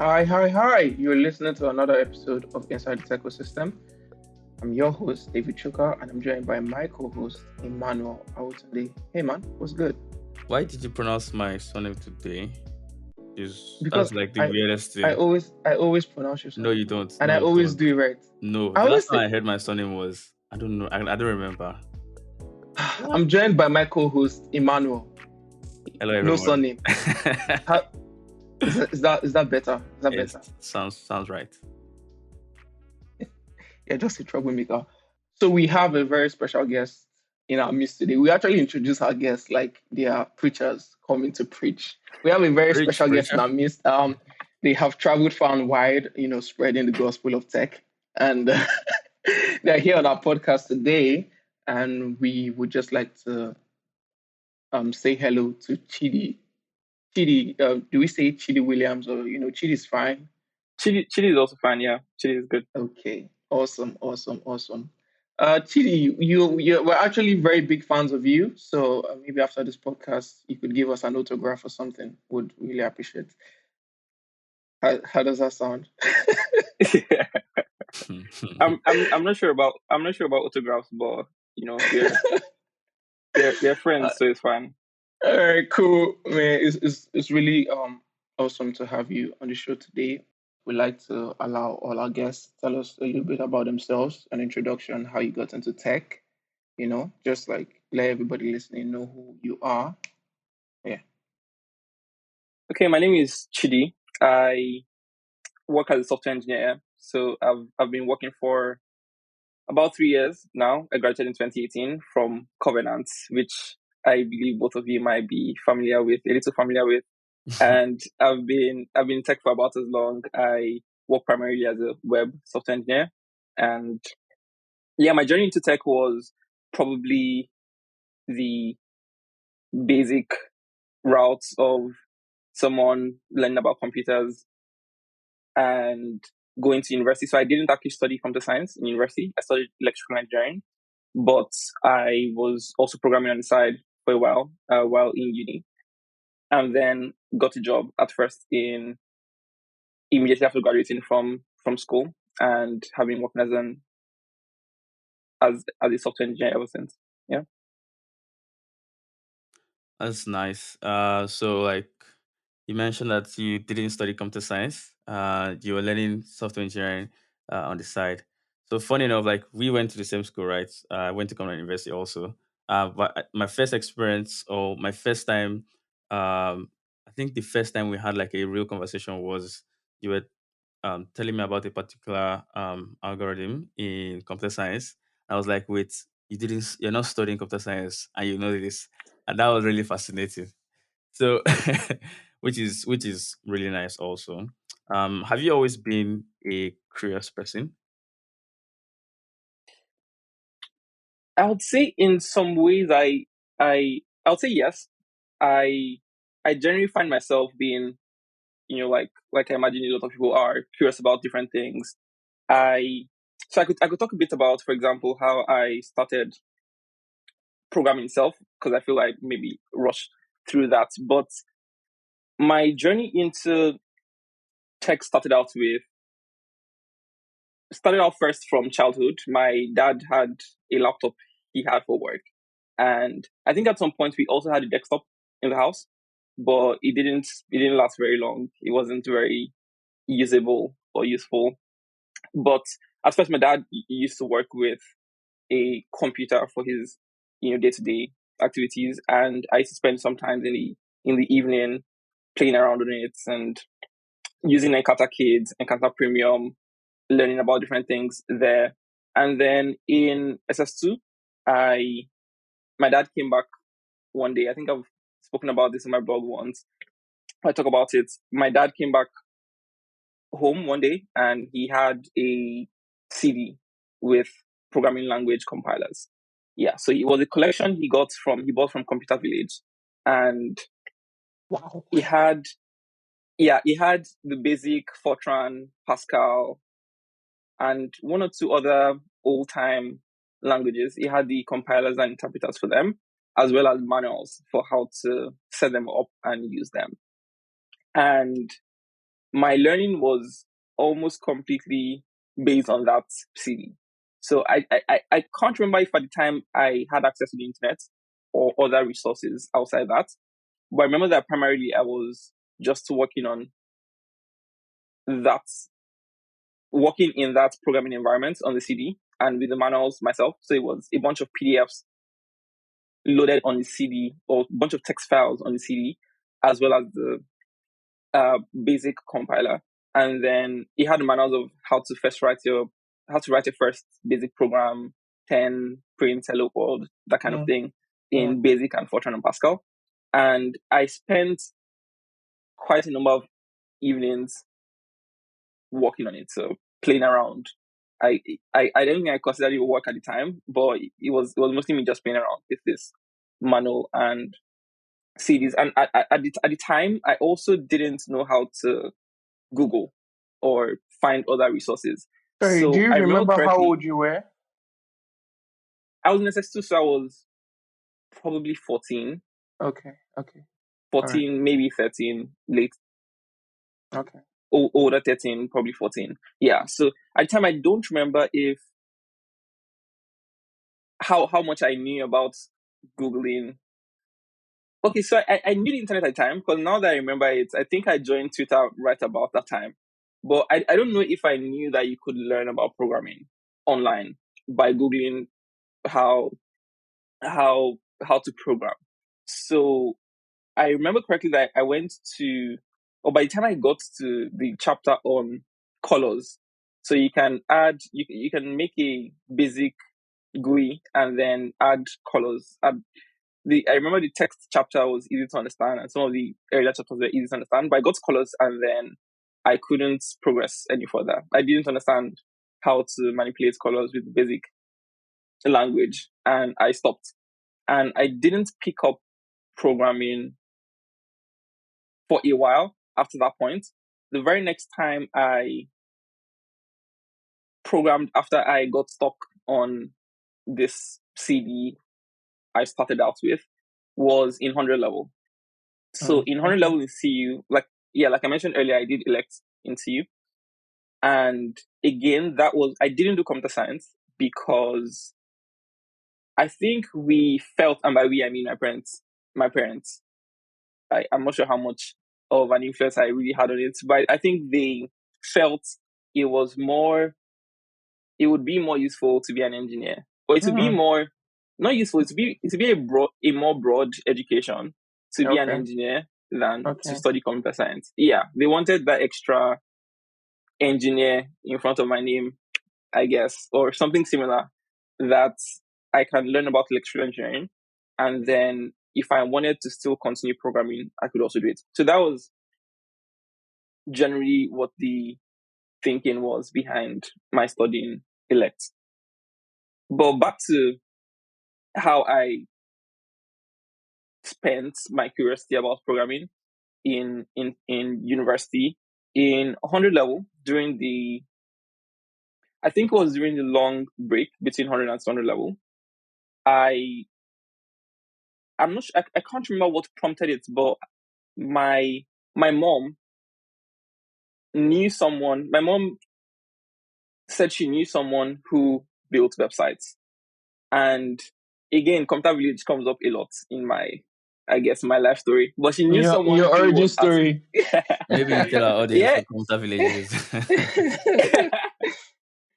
Hi, hi, hi. You're listening to another episode of Inside the Techosystem. I'm your host, David Chuka, and I'm joined by my co-host, Emmanuel Awotunde. Hey man, what's good? Why did you pronounce my surname today? Is Because that's like the I weirdest I thing. always I always pronounce your No, surname you right. don't. And No, I you always don't. do it right. No, I the last always time say I heard my surname was I don't know. I don't remember. What? I'm joined by my co-host, Emmanuel. Hello, No everyone. surname. How, is that better? Is that Yes, better? sounds right. Yeah, just a troublemaker. So we have a very special guest in our midst today. We actually introduce our guests like they are preachers coming to preach. We have a very Rich special guest in preacher. our midst. They have traveled far and wide, spreading the gospel of tech, and they're here on our podcast today. And we would just like to say hello to Chidi. Chidi, do we say Chidi Williams or Chidi's fine? Chili is also fine. Yeah, chili is good. Okay, awesome, awesome, awesome. Chidi, we're actually very big fans of you. So maybe after this podcast, you could give us an autograph or something. Would really appreciate. How does that sound? I'm not sure about autographs, but we're Uh, friends, so it's fine. all right, cool, man. It's really awesome to have you on the show today. We like to allow all our guests to tell us a little bit about themselves, an introduction, how you got into tech. Just like let everybody listening know who you are. Yeah. Okay, my name is Chidi. I work as a software engineer. So I've been working for about 3 years now. I graduated in 2018 from Covenant, which I believe both of you might be familiar with, a little familiar with. And I've been in tech for about as long. I work primarily as a web software engineer, and yeah, my journey into tech was probably the basic routes of someone learning about computers and going to university. So I didn't actually study computer science in university. I studied electrical engineering, but I was also programming on the side for a while in uni, and then got a job at first in immediately after graduating from school, and have been working as a software engineer ever since. Yeah. That's nice. So like you mentioned that you didn't study computer science. You were learning software engineering on the side. So funny enough, like we went to the same school, right? I went to Covenant University also. My first experience or my first time, I think the first time we had like a real conversation was you were telling me about a particular algorithm in computer science. I was like, wait, you're not studying computer science and you know this. And that was really fascinating. So, which is really nice also. Have you always been a curious person? I would say in some ways I would say yes. I I generally find myself being, like I imagine a lot of people are curious about different things. I I could talk a bit about, for example, how I started programming itself, because I feel like maybe rushed through that. But my journey into tech started out first from childhood. My dad had a laptop he had for work, and I think at some point we also had a desktop in the house, but it didn't last very long. It wasn't very usable or useful. But at first, my dad used to work with a computer for his day to day activities, and I used to spend some time in the evening playing around on it and using Encarta Kids, Encarta Premium, learning about different things there. And then in SS2, I my dad came back one day. I think I've spoken about this in my blog once. I talk about it. My dad came back home one day and he had a CD with programming language compilers. Yeah, so it was a collection he bought from Computer Village, and Wow. he had he had the basic Fortran, Pascal, and one or two other old time languages. He had the compilers and interpreters for them, as well as manuals for how to set them up and use them. And my learning was almost completely based on that CD. So I can't remember if at the time I had access to the internet or other resources outside that. But I remember that primarily I was just working in that programming environment on the CD and with the manuals myself. So it was a bunch of PDFs loaded on the CD or a bunch of text files on the CD, as well as the basic compiler. And then it had the manuals of how to write your first basic program, 10, print, hello world, that kind of thing in Basic and Fortran and Pascal. And I spent quite a number of evenings working on it, so playing around. I don't think I considered it work at the time, but it was mostly me just playing around with this manual and CDs. And at the time, I also didn't know how to Google or find other resources. Sorry, So do you I remember remember how correctly, old you were? I was in SS2, so I was probably 14, Okay. 14, maybe 13, late. Okay. Older 13, probably 14. Yeah. So at the time, I don't remember if how much I knew about Googling. Okay, so I knew the internet at the time, because now that I remember it, I think I joined Twitter right about that time. But I don't know if I knew that you could learn about programming online by Googling how to program. So I remember correctly that I went to, or by the time I got to the chapter on colors, so you can you can make a basic GUI and then add colors. I remember the text chapter was easy to understand, and some of the earlier chapters were easy to understand, but I got colors and then I couldn't progress any further. I didn't understand how to manipulate colors with basic language, and I stopped. And I didn't pick up programming for a while after that point. The very next time I programmed after I got stuck on this CD I started out with was in 100 level. So in 100 level in CU, like I mentioned earlier, I did elect in CU. And again, I didn't do computer science because I think we felt, and by we I mean my parents, I'm not sure how much of an influence I really had on it, but I think they felt it would be more useful to be an engineer, or it would be more, not useful, to be a more broad education to be an engineer than to study computer science. Yeah, they wanted that extra engineer in front of my name, I guess, or something similar, that I can learn about electrical engineering. And then if I wanted to still continue programming, I could also do it. So that was generally what the thinking was behind my studying elect. But back to how I spent my curiosity about programming in university. In 100 level, I think it was during the long break between 100 and 200 level, I'm not sure, I can't remember what prompted it, but my mom knew someone. My mom said she knew someone who built websites. And again, Computer Village comes up a lot in my life story. But she knew someone your who origin was story. Maybe you tell our audience what Computer Village is.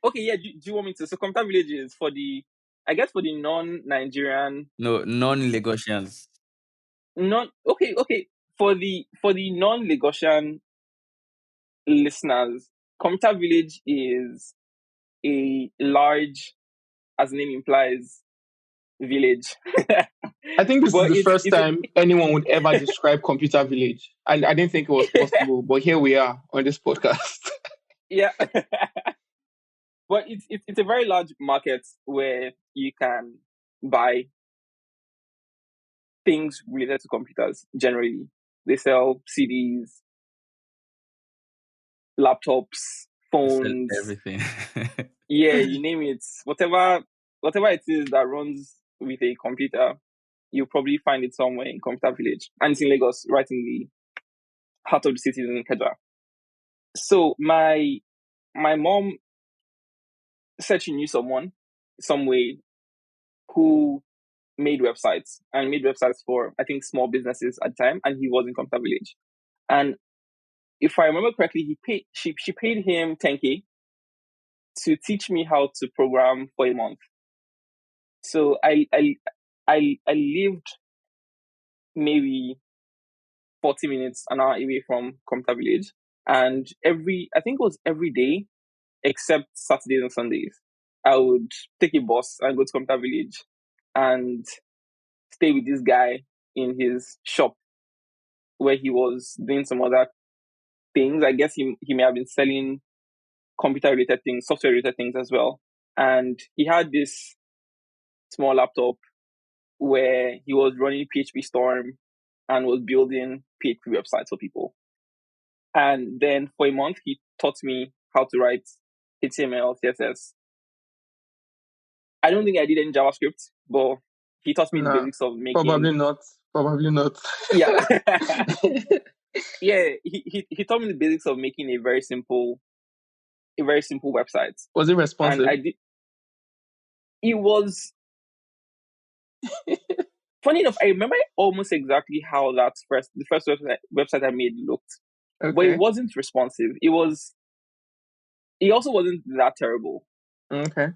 Okay, yeah. Do you want me to? So Computer Village is for the non-Nigerian. No, non-Lagosians. Okay. For the non-Lagosian listeners, Computer Village is a large, as the name implies, village. I think this But is the first it's time anyone would ever describe Computer Village. I didn't think it was possible, but here we are on this podcast. Yeah. But it's a very large market where you can buy things related to computers. Generally, they sell CDs, laptops, phones, Everything. yeah, you name it. Whatever it is that runs with a computer, you'll probably find it somewhere in Computer Village. And it's in Lagos, right in the heart of the city in Ikeja. So my mom said she knew someone, some way, who made websites for, I think, small businesses at the time, and he was in Computer Village. And if I remember correctly, she paid him 10K to teach me how to program for a month. So I lived maybe 40 minutes, an hour away from Computer Village, and I think it was every day except Saturdays and Sundays, I would take a bus and go to Computer Village and stay with this guy in his shop where he was doing some other things. I guess he may have been selling computer-related things, software-related things as well. And he had this small laptop where he was running PHP Storm and was building PHP websites for people. And then for a month, he taught me how to write HTML, CSS. I don't think I did any JavaScript, but he taught me the basics of making. Probably not. Yeah. Yeah, he taught me the basics of making a very simple website. Was it responsive? And I did. It was. Funny enough, I remember almost exactly how the first website I made looked. Okay. But it wasn't responsive. It also wasn't that terrible. Okay.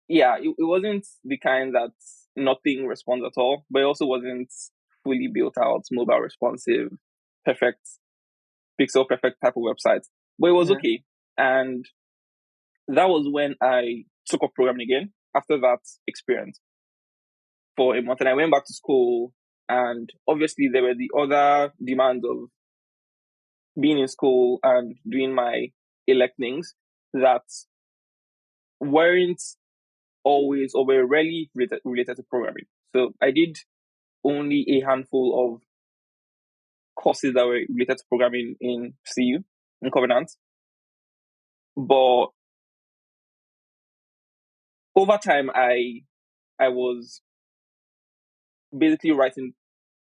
Yeah, it wasn't the kind that nothing responds at all, but it also wasn't fully built out, mobile responsive, perfect, pixel perfect type of website. But it was okay. And that was when I took up programming again after that experience for a month. And I went back to school, and obviously there were the other demands of being in school and doing my electings that weren't always or were rarely related to programming. So I did only a handful of courses that were related to programming in CU, in Covenant. But over time, I was basically writing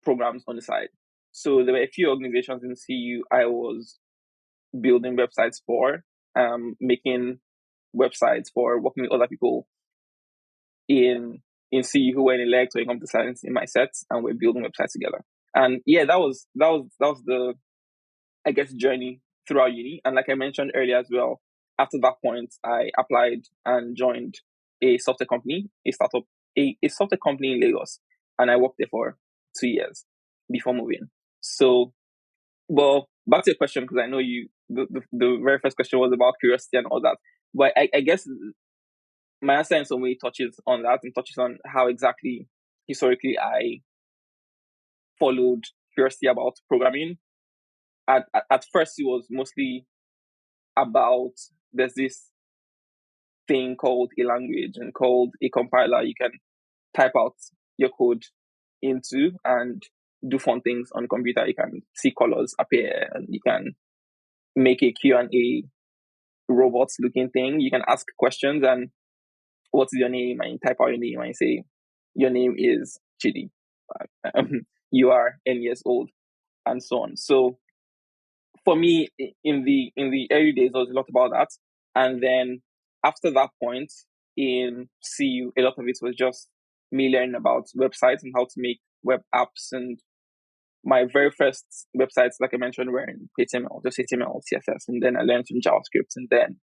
programs on the side. So there were a few organizations in CU I was building websites for, making websites for, working with other people in CU who were in Lex or in computer science in my sets, and we're building websites together. And yeah, that was the, I guess, journey throughout uni. And like I mentioned earlier as well, after that point, I applied and joined a software company, a startup, a software company in Lagos, and I worked there for 2 years before moving. So, well, back to your question, because I know the very first question was about curiosity and all that. But I guess my answer in some way touches on that and touches on how exactly historically I followed curiosity about programming. At first, it was mostly about there's this thing called a language and called a compiler you can type out your code into and do fun things on the computer. You can see colors appear, and you can make a Q&A robots looking thing. You can ask questions and what's your name, and you type out your name and you say your name is Chidi. You are N years old, and so on. So for me, in the early days, there was a lot about that. And then after that point in CU, a lot of it was just me learning about websites and how to make web apps. And my very first websites, like I mentioned, were in HTML, just HTML, CSS. And then I learned some JavaScript, and then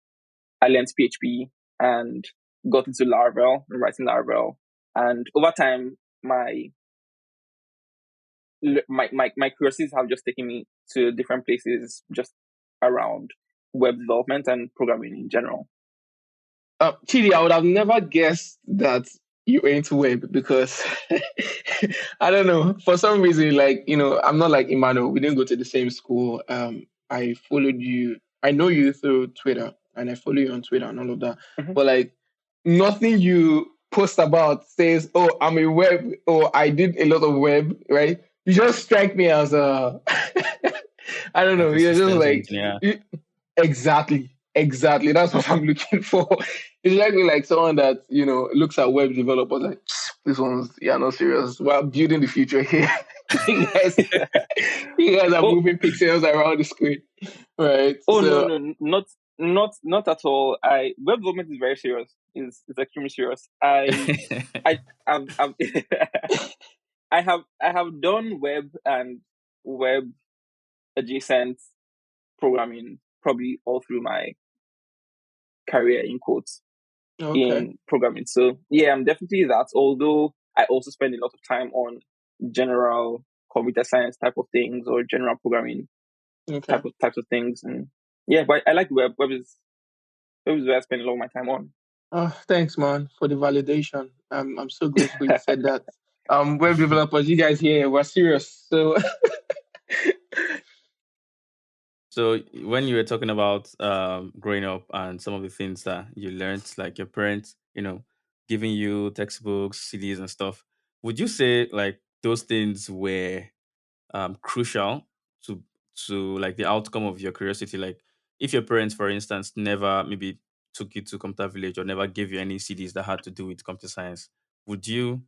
I learned PHP and got into Laravel and writing Laravel. And over time, my curiosities have just taken me to different places just around web development and programming in general. Chidi, I would have never guessed that you were into web, because I don't know, for some reason, like, I'm not like Emmanuel. We didn't go to the same school. I followed you. I know you through Twitter, and I follow you on Twitter and all of that. Mm-hmm. But like, nothing you post about says, "Oh, I'm a web," or "I did a lot of web," right? You just strike me as a, I don't know. You're just like, exactly. That's what I'm looking for. It's like someone that, looks at web developers like, this one's, not serious. We're building the future here. you guys, you guys are Oh. moving pixels around the screen, right? Oh So, no, not at all. Web development is very serious. Is extremely serious. I've I have done web and web adjacent programming probably all through my career in quotes okay, in programming. So yeah, I'm definitely that. Although I also spend a lot of time on general computer science type of things or general programming okay. types of things. And yeah, but I like web. Web is where I spend a lot of my time on. Oh, thanks, man, for the validation. I'm so grateful you said that. Web developers, you guys here, we're serious. So, So when you were talking about growing up and some of the things that you learned, like your parents, giving you textbooks, CDs, and stuff, would you say like those things were crucial to like the outcome of your curiosity? Like if your parents, for instance, never maybe took you to computer village or never gave you any CDs that had to do with computer science, would you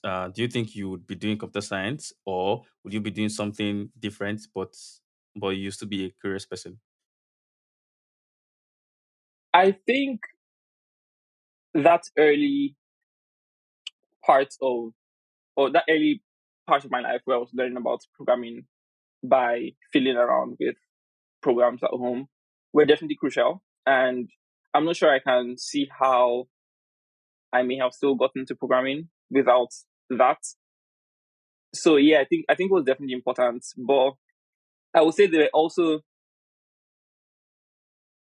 do you think you would be doing computer science, or would you be doing something different, but you used to be a curious person? I think that early part of or that early part of my life where I was learning about programming by fiddling around with programs at home were definitely crucial. And I'm not sure I can see how I may have still gotten into programming without that. So yeah, I think it was definitely important. But I would say there are also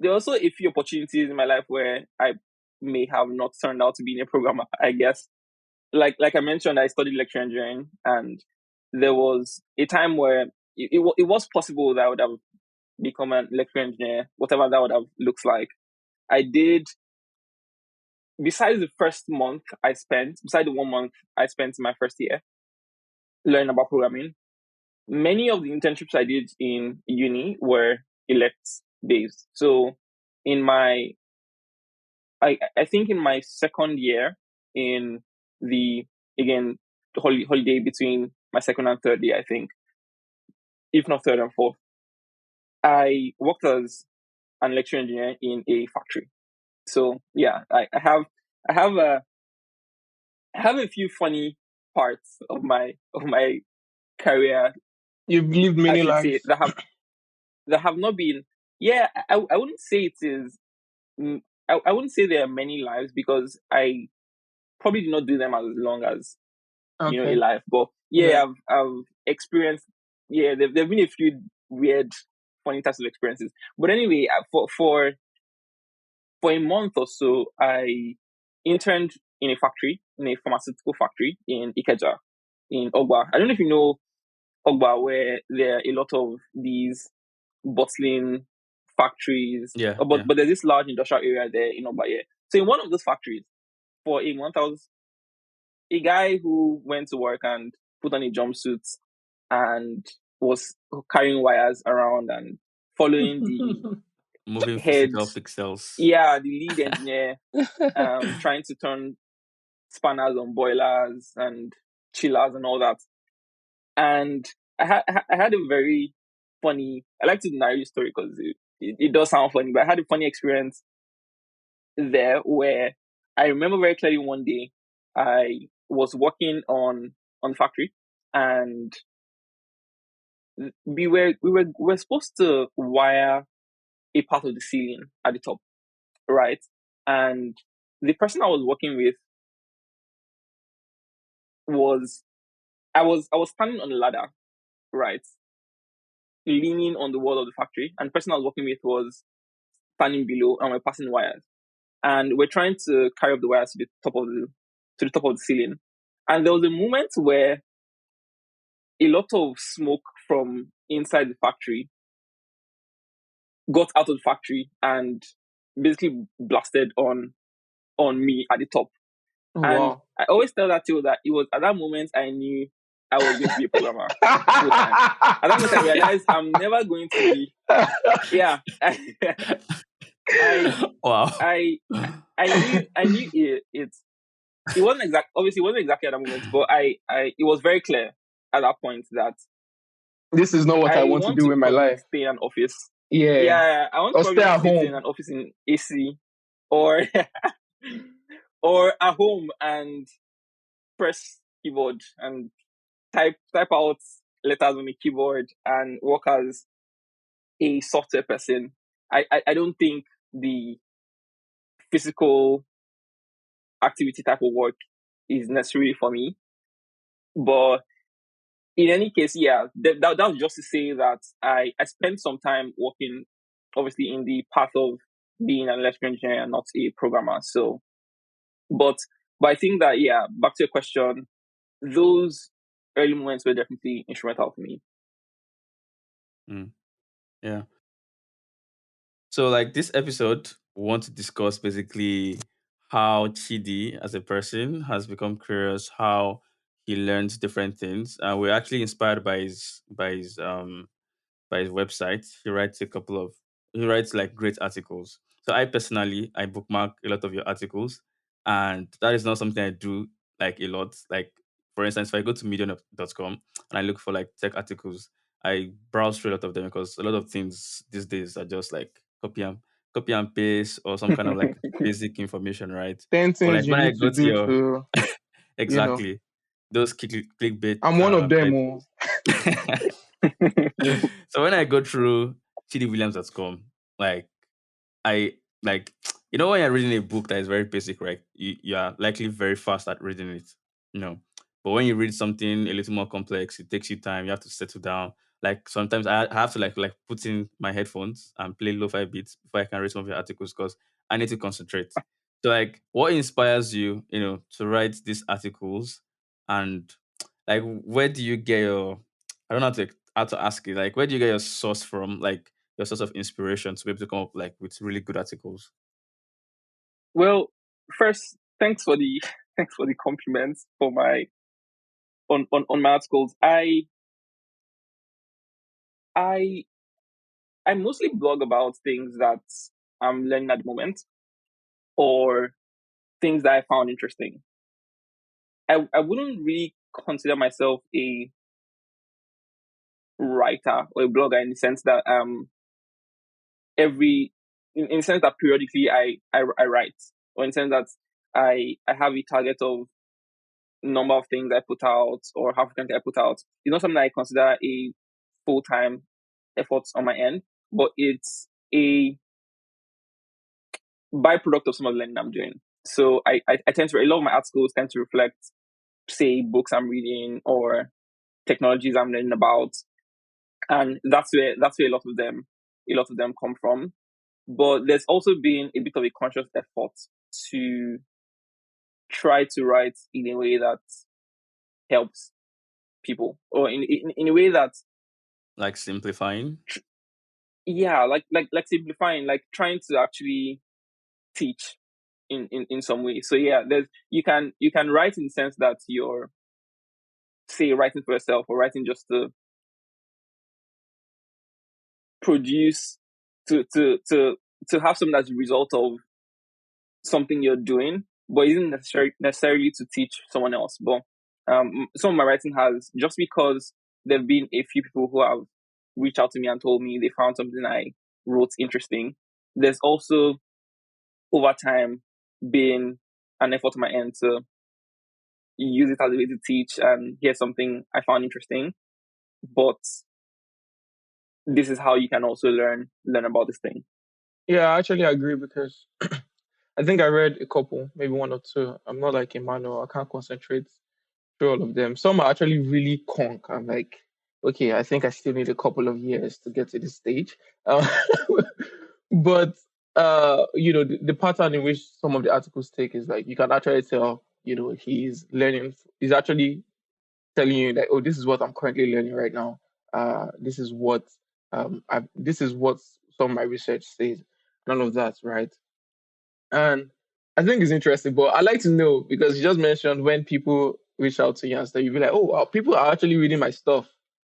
a few opportunities in my life where I may have not turned out to be a programmer, I guess. Like I mentioned, I studied electrical engineering, and there was a time where it was possible that I would have become an electrical engineer, whatever that would have looked like. I did, besides the 1 month I spent in my first year learning about programming, many of the internships I did in uni were elect based. So in my, I think in my second year in the, again, holiday between my second and third year, I think, if not third and fourth, I worked as an electrical engineer in a factory. So yeah, I have a I have a few funny parts of my career, you've lived I many should say, lives. that have not been. Yeah, I wouldn't say it is. I wouldn't say there are many lives because I probably did not do them as long as a Okay, life. But yeah. yeah, I've experienced. Yeah, there've been a few weird, funny types of experiences. But anyway, for a month or so, I interned in a factory, in a pharmaceutical factory in Ikeja, in Ogba. I don't know if you know Ogba, where there are a lot of these bottling factories, Yeah, but yeah. there's this large industrial area there in Ogba. Yeah. So in one of those factories, for a month, I was a guy who went to work and put on a jumpsuit and was carrying wires around and following the Moving head, physical pixels. yeah, the lead engineer, trying to turn spanners on boilers and chillers and all that. And I had a very funny. I like to narrate the story because it does sound funny, but I had a funny experience there where I remember very clearly one day I was working on factory, and we were supposed to wire a part of the ceiling at the top, right? And the person I was working with was I was standing on a ladder, right, leaning on the wall of the factory, and the person I was working with was standing below, and we're passing wires, and we're trying to carry up the wires to the top of the ceiling. And there was a moment where a lot of smoke from inside the factory got out of the factory and basically blasted on me at the top. And Wow. I always tell that too, that it was at that moment I knew I was going to be a programmer full time. At that moment I realized I'm never going to be. Yeah, I Wow. I knew it wasn't exact. Obviously, it wasn't exactly at that moment, but it was very clear. at that point that This is not what I I want to want do to with my probably life. stay in an office. Yeah. Yeah, I want to Or stay probably at sit in home. an office in AC or or at home and press keyboard and type out letters on the keyboard and work as a software person. I don't think the physical activity type of work is necessary for me. But in any case, yeah, that was just to say that I spent some time working, obviously, in the path of being an electrical engineer and not a programmer. So, but I think that, yeah, back to your question, those early moments were definitely instrumental for me. Yeah. So, like this episode, we want to discuss basically how Chidi, as a person, has become curious, how he learns different things, and we're actually inspired by his website. He writes like great articles. So I personally I bookmark a lot of your articles, and that is not something I do like a lot. Like for instance, if I go to medium.com and I look for like tech articles, I browse through a lot of them because a lot of things these days are just like copy and paste or some kind of like basic information, right? 10 But things like you when I need to go to do your to, you know. exactly those clickbait I'm one of them. sites. Oh. So when I go through chidywilliams.com, like I like when you're reading a book that is very basic, right? You are likely very fast at reading it, you know. But when you read something a little more complex, it takes you time. You have to settle down. Like sometimes I have to like put in my headphones and play lo-fi beats before I can read some of your articles because I need to concentrate. So like what inspires you, to write these articles, and like where do you get your I don't know how to ask it. Like where do you get your source from? Like your source of inspiration to be able to come up like with really good articles? Well, first, thanks for the thanks for the compliments for my on my articles. I I mostly blog about things that I'm learning at the moment or things that I found interesting. I wouldn't really consider myself a writer or a blogger in the sense that in the sense that periodically I write, or in the sense that I have a target of number of things I put out or how frequently I put out. It's not something I consider a full-time effort on my end, but it's a byproduct of some of the learning I'm doing. So I tend to, a lot of my articles tend to reflect, say, books I'm reading or technologies I'm learning about. And that's where a lot of them come from. But there's also been a bit of a conscious effort to try to write in a way that helps people, or in a way that, Like simplifying? yeah, like simplifying, like trying to actually teach in some way. So yeah, there's you can write in the sense that you're, say, writing for yourself or writing just to produce, to have something that's a result of something you're doing, but isn't necessarily to teach someone else. But some of my writing has, just because there've been a few people who have reached out to me and told me they found something I wrote interesting. There's also over time been an effort on my end to use it as a way to teach, and here's something I found interesting. But this is how you can also learn about this thing. Yeah, I actually agree because I think I read a couple, maybe one or two. I'm not like Emmanuel. I can't concentrate through all of them. Some are actually really conk. I'm like, okay, I think I still need a couple of years to get to this stage. Uh, but the pattern in which some of the articles take is like you can actually tell, he's learning. He's actually telling you that, oh, this is what I'm currently learning right now. This is what some of my research says. None of that, right? And I think it's interesting, but I like to know because you just mentioned when people reach out to you and stuff, you be like, oh, wow, people are actually reading my stuff,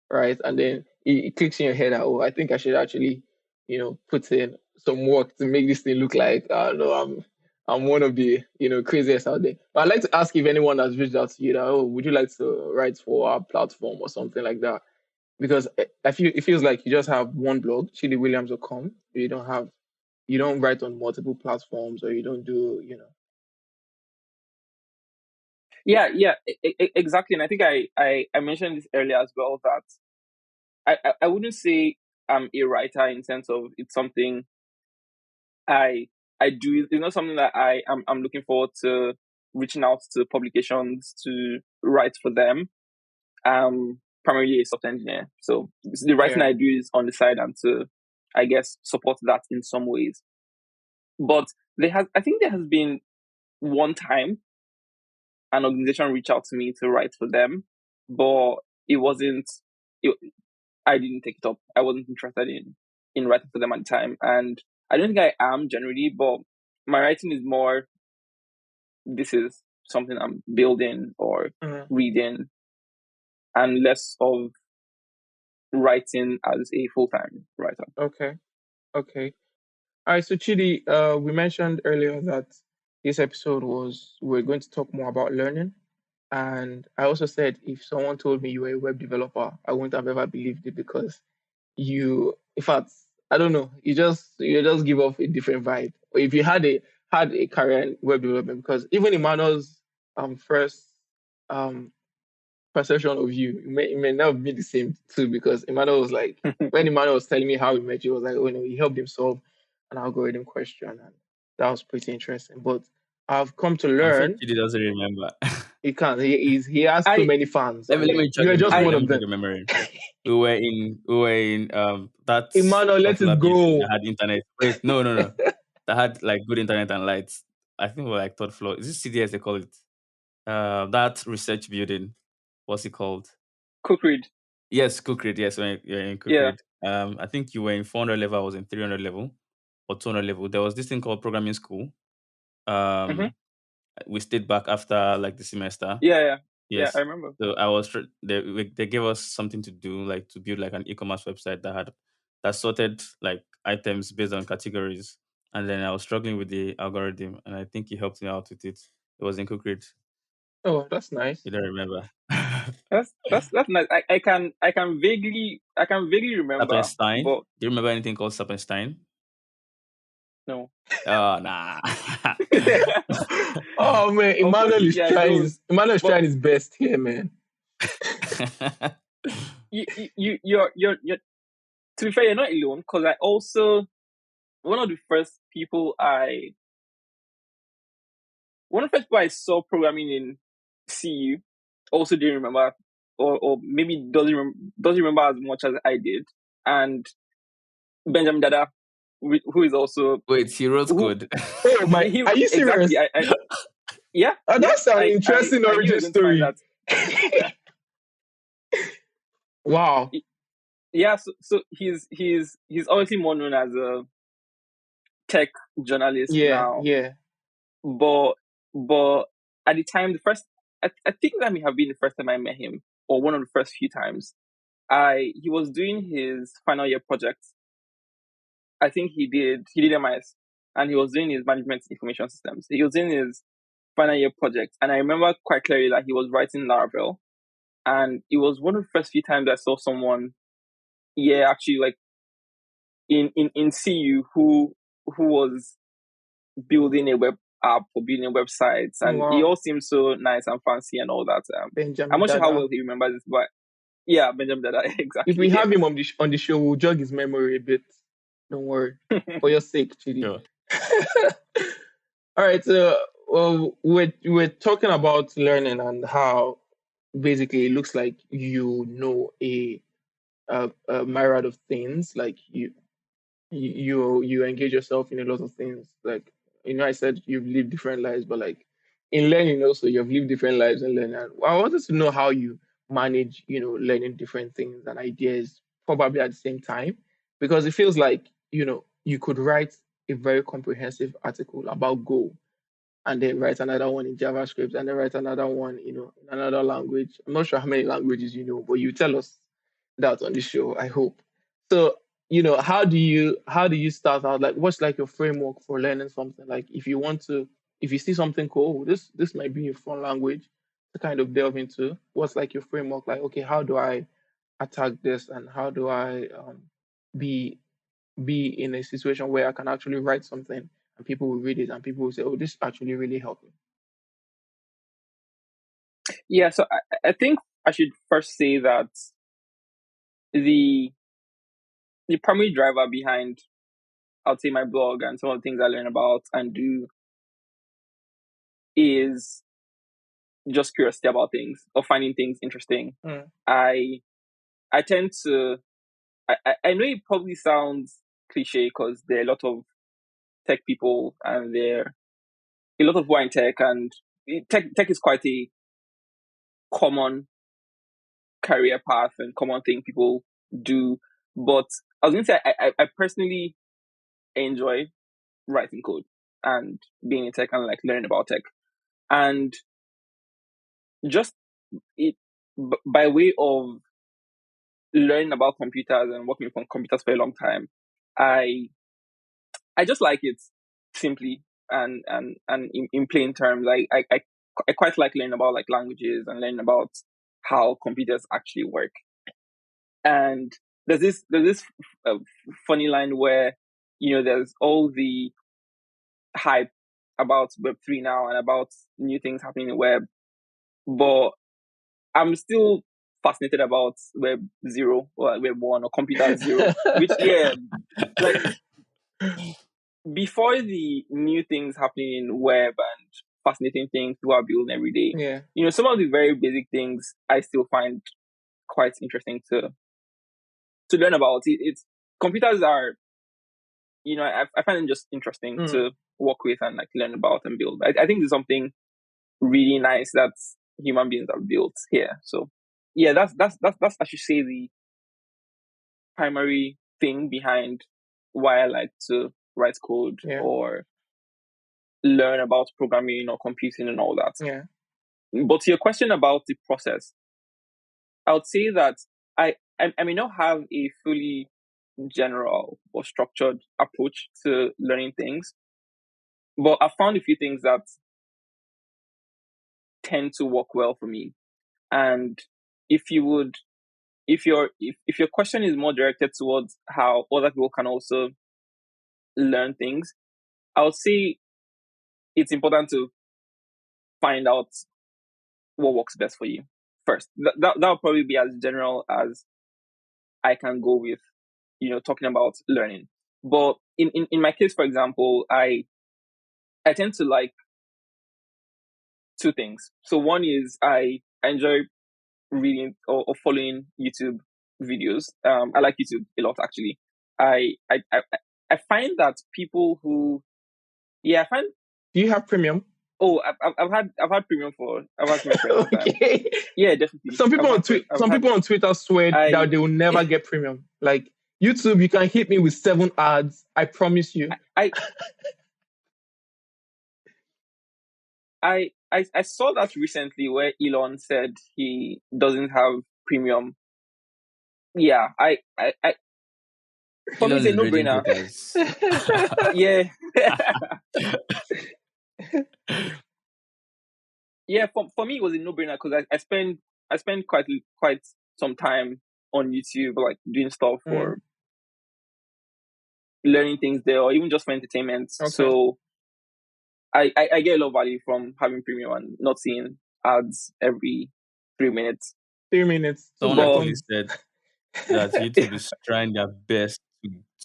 right? And then it clicks in your head that, oh, I think I should actually, put in some work to make this thing look like, no, I'm one of the craziest out there. But I'd like to ask if anyone has reached out to you that, oh, would you like to write for our platform or something like that? Because I feel it feels like you just have one blog, ChidiWilliams.com. You don't write on multiple platforms, or you don't do. Yeah, exactly. And I think I mentioned this earlier as well, that I wouldn't say I'm a writer in sense of it's something I do. It's not something that I'm looking forward to reaching out to publications to write for them. Primarily a software engineer, so the writing Yeah. I do is on the side, and to, I guess, support that in some ways. But I think there has been one time an organization reached out to me to write for them, but it wasn't. I didn't take it up. I wasn't interested in writing for them at the time, and I don't think I am generally. But my writing is more, this is something I'm building or reading, and less of writing as a full-time writer. Okay. All right. So Chidi, we mentioned earlier that this episode we're going to talk more about learning. And I also said if someone told me you were a web developer, I wouldn't have ever believed it, because in fact, I don't know, you just give off a different vibe. Or if you had a career in web development, because even Emmanuel's first perception of you, it may not be the same too, because Emmanuel was like, when Emmanuel was telling me how he met you, he was like, oh no, he helped him solve an algorithm question, and that was pretty interesting. But I've come to I'm sure learn Chidi doesn't remember. he can't. He has too many fans. Let And me check you're your just memory. one Let me of check them. your memory. We were in that Emmanuel, let particular it building go. that had internet. Wait, no. That had like good internet and lights. I think we were like third floor. Is this CDS they call it? That research building. What's it called? Cookread. Yes, Cookread. Yes, you're in Yeah. Cookread. I think you were in 400 level. I was in 300 level or 200 level. There was this thing called programming school. We stayed back after like the semester. Yeah, Yes. I remember. So they gave us something to do, like to build like an e-commerce website that sorted like items based on categories. And then I was struggling with the algorithm, and I think he helped me out with it. It was in Cookread. Oh, that's nice. You don't remember? That's nice. I can vaguely remember, Sappenstein. but Do you remember anything called Sappenstein? no. Oh nah. Oh man, Emmanuel is Unfortunately, I trying don't. his Emmanuel is But trying his best here, man. you're to be fair, you're not alone, because I also, one of the first people I saw programming in CU also didn't remember, or maybe doesn't remember as much as I did. And Benjamin Dada, who is also Wait, he wrote who code. Oh my, are you serious? exactly. Yeah. That's an interesting I knew you origin were going to find story. that. Wow. Yeah, so he's obviously more known as a tech journalist now. Yeah. But at the time, I think that may have been the first time I met him, or one of the first few times. He was doing his final year project. I think he did MIS, and he was doing his management information systems. He was doing his final year project, and I remember quite clearly that he was writing Laravel, and it was one of the first few times I saw someone, actually, like in CU, who was building a web app or building websites, Oh, and he wow. all seems so nice and fancy and all that. I'm Benjamin not sure how Dada. well he remembers this, but yeah, Benjamin Dada, exactly. If we have him on the show, we'll jog his memory a bit. Don't worry. For your sake, Chidi. Sure. All right. So, we're talking about learning and how basically it looks like a myriad of things. Like you engage yourself in a lot of things. Like I said you've lived different lives, but like in learning also you've lived different lives and learning. And I wanted to know how you manage, learning different things and ideas probably at the same time, because it feels like you could write a very comprehensive article about Go and then write another one in JavaScript and then write another one, in another language. I'm not sure how many languages you know, but you tell us that on the show, I hope. So, how do you start out? Like, what's like your framework for learning something? Like, if you want to if you see something cool, this might be a fun language to kind of delve into. What's like your framework? Like, okay, how do I attack this, and how do I be be in a situation where I can actually write something and people will read it and people will say, "Oh, this actually really helped me." Yeah, so I think I should first say that the the primary driver behind, I'll say, my blog and some of the things I learn about and do is just curiosity about things or finding things interesting. Mm. I tend to I know it probably sounds cliche because there are a lot of tech people and there are a lot of who are in tech, and tech is quite a common career path and common thing people do. But I was going to say I personally enjoy writing code and being in tech and like learning about tech, and just it by way of learning about computers and working on computers for a long time, I just like it simply, and in plain terms. I quite like learning about like languages and learning about how computers actually work. And there's this funny line where there's all the hype about Web3 now and about new things happening in the web, but I'm still fascinated about Web 0 or Web 1 or Computer 0, which like before the new things happening in web and fascinating things people are building every day. Yeah. Some of the very basic things I still find quite interesting to learn about. It's computers are, I find them just interesting to work with and like learn about and build. I think there's something really nice that human beings have built here. So yeah, that's I should say the primary thing behind why I like to write code Yeah. or learn about programming or computing and all that. Yeah. But to your question about the process, I would say that I may not have a fully general or structured approach to learning things, but I found a few things that tend to work well for me. And if you would, if your question is more directed towards how other people can also learn things, I would say it's important to find out what works best for you first. That will probably be as general as I can go with, talking about learning. But in my case, for example, I tend to like two things. So one is I enjoy reading or following YouTube videos. I like YouTube a lot, actually. I find that people who, I find. Do you have premium? Oh, I've had premium for a long time. Okay. Yeah, definitely. Some people on Twitter swear that they will never get premium. Like YouTube, you can hit me with 7 ads. I promise you. I saw that recently where Elon said he doesn't have premium. Yeah, for me it's a no-brainer. Yeah. Yeah, for me it was a no-brainer because I spend quite some time on YouTube, like doing stuff or learning things there, or even just for entertainment. Okay. So I get a lot of value from having premium and not seeing ads every 3 minutes. 3 minutes. Someone actually said that YouTube is trying their best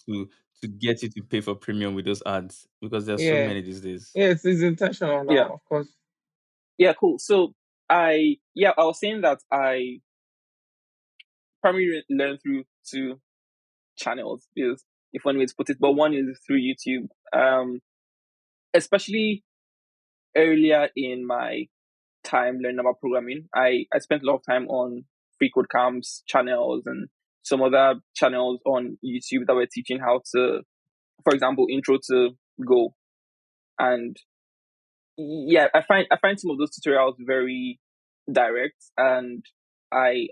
to get you to pay for premium with those ads because there's so many these days. Yeah, it's intentional now, of course. Yeah, cool. So I was saying that I primarily learn through 2 channels, is if one way to put it, but one is through YouTube. Especially earlier in my time learning about programming, I spent a lot of time on Free Code Camp's channels and some other channels on YouTube that were teaching how to, for example, intro to Go. And yeah, I find some of those tutorials very direct, and I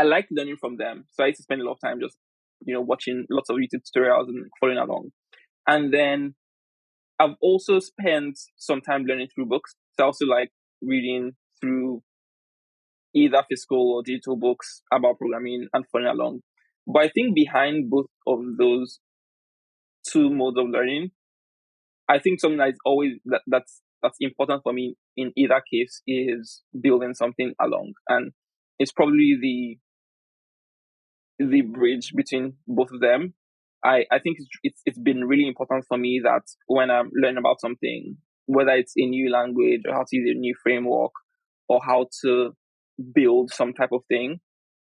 like learning from them. So I used to spend a lot of time just watching lots of YouTube tutorials and following along. And then I've also spent some time learning through books. So I also like reading through either physical or digital books about programming and following along. But I think behind both of those two modes of learning, I think something that is always that's important for me in either case is building something along, and it's probably the bridge between both of them. I think it's been really important for me that when I'm learning about something, whether it's a new language or how to use a new framework or how to build some type of thing,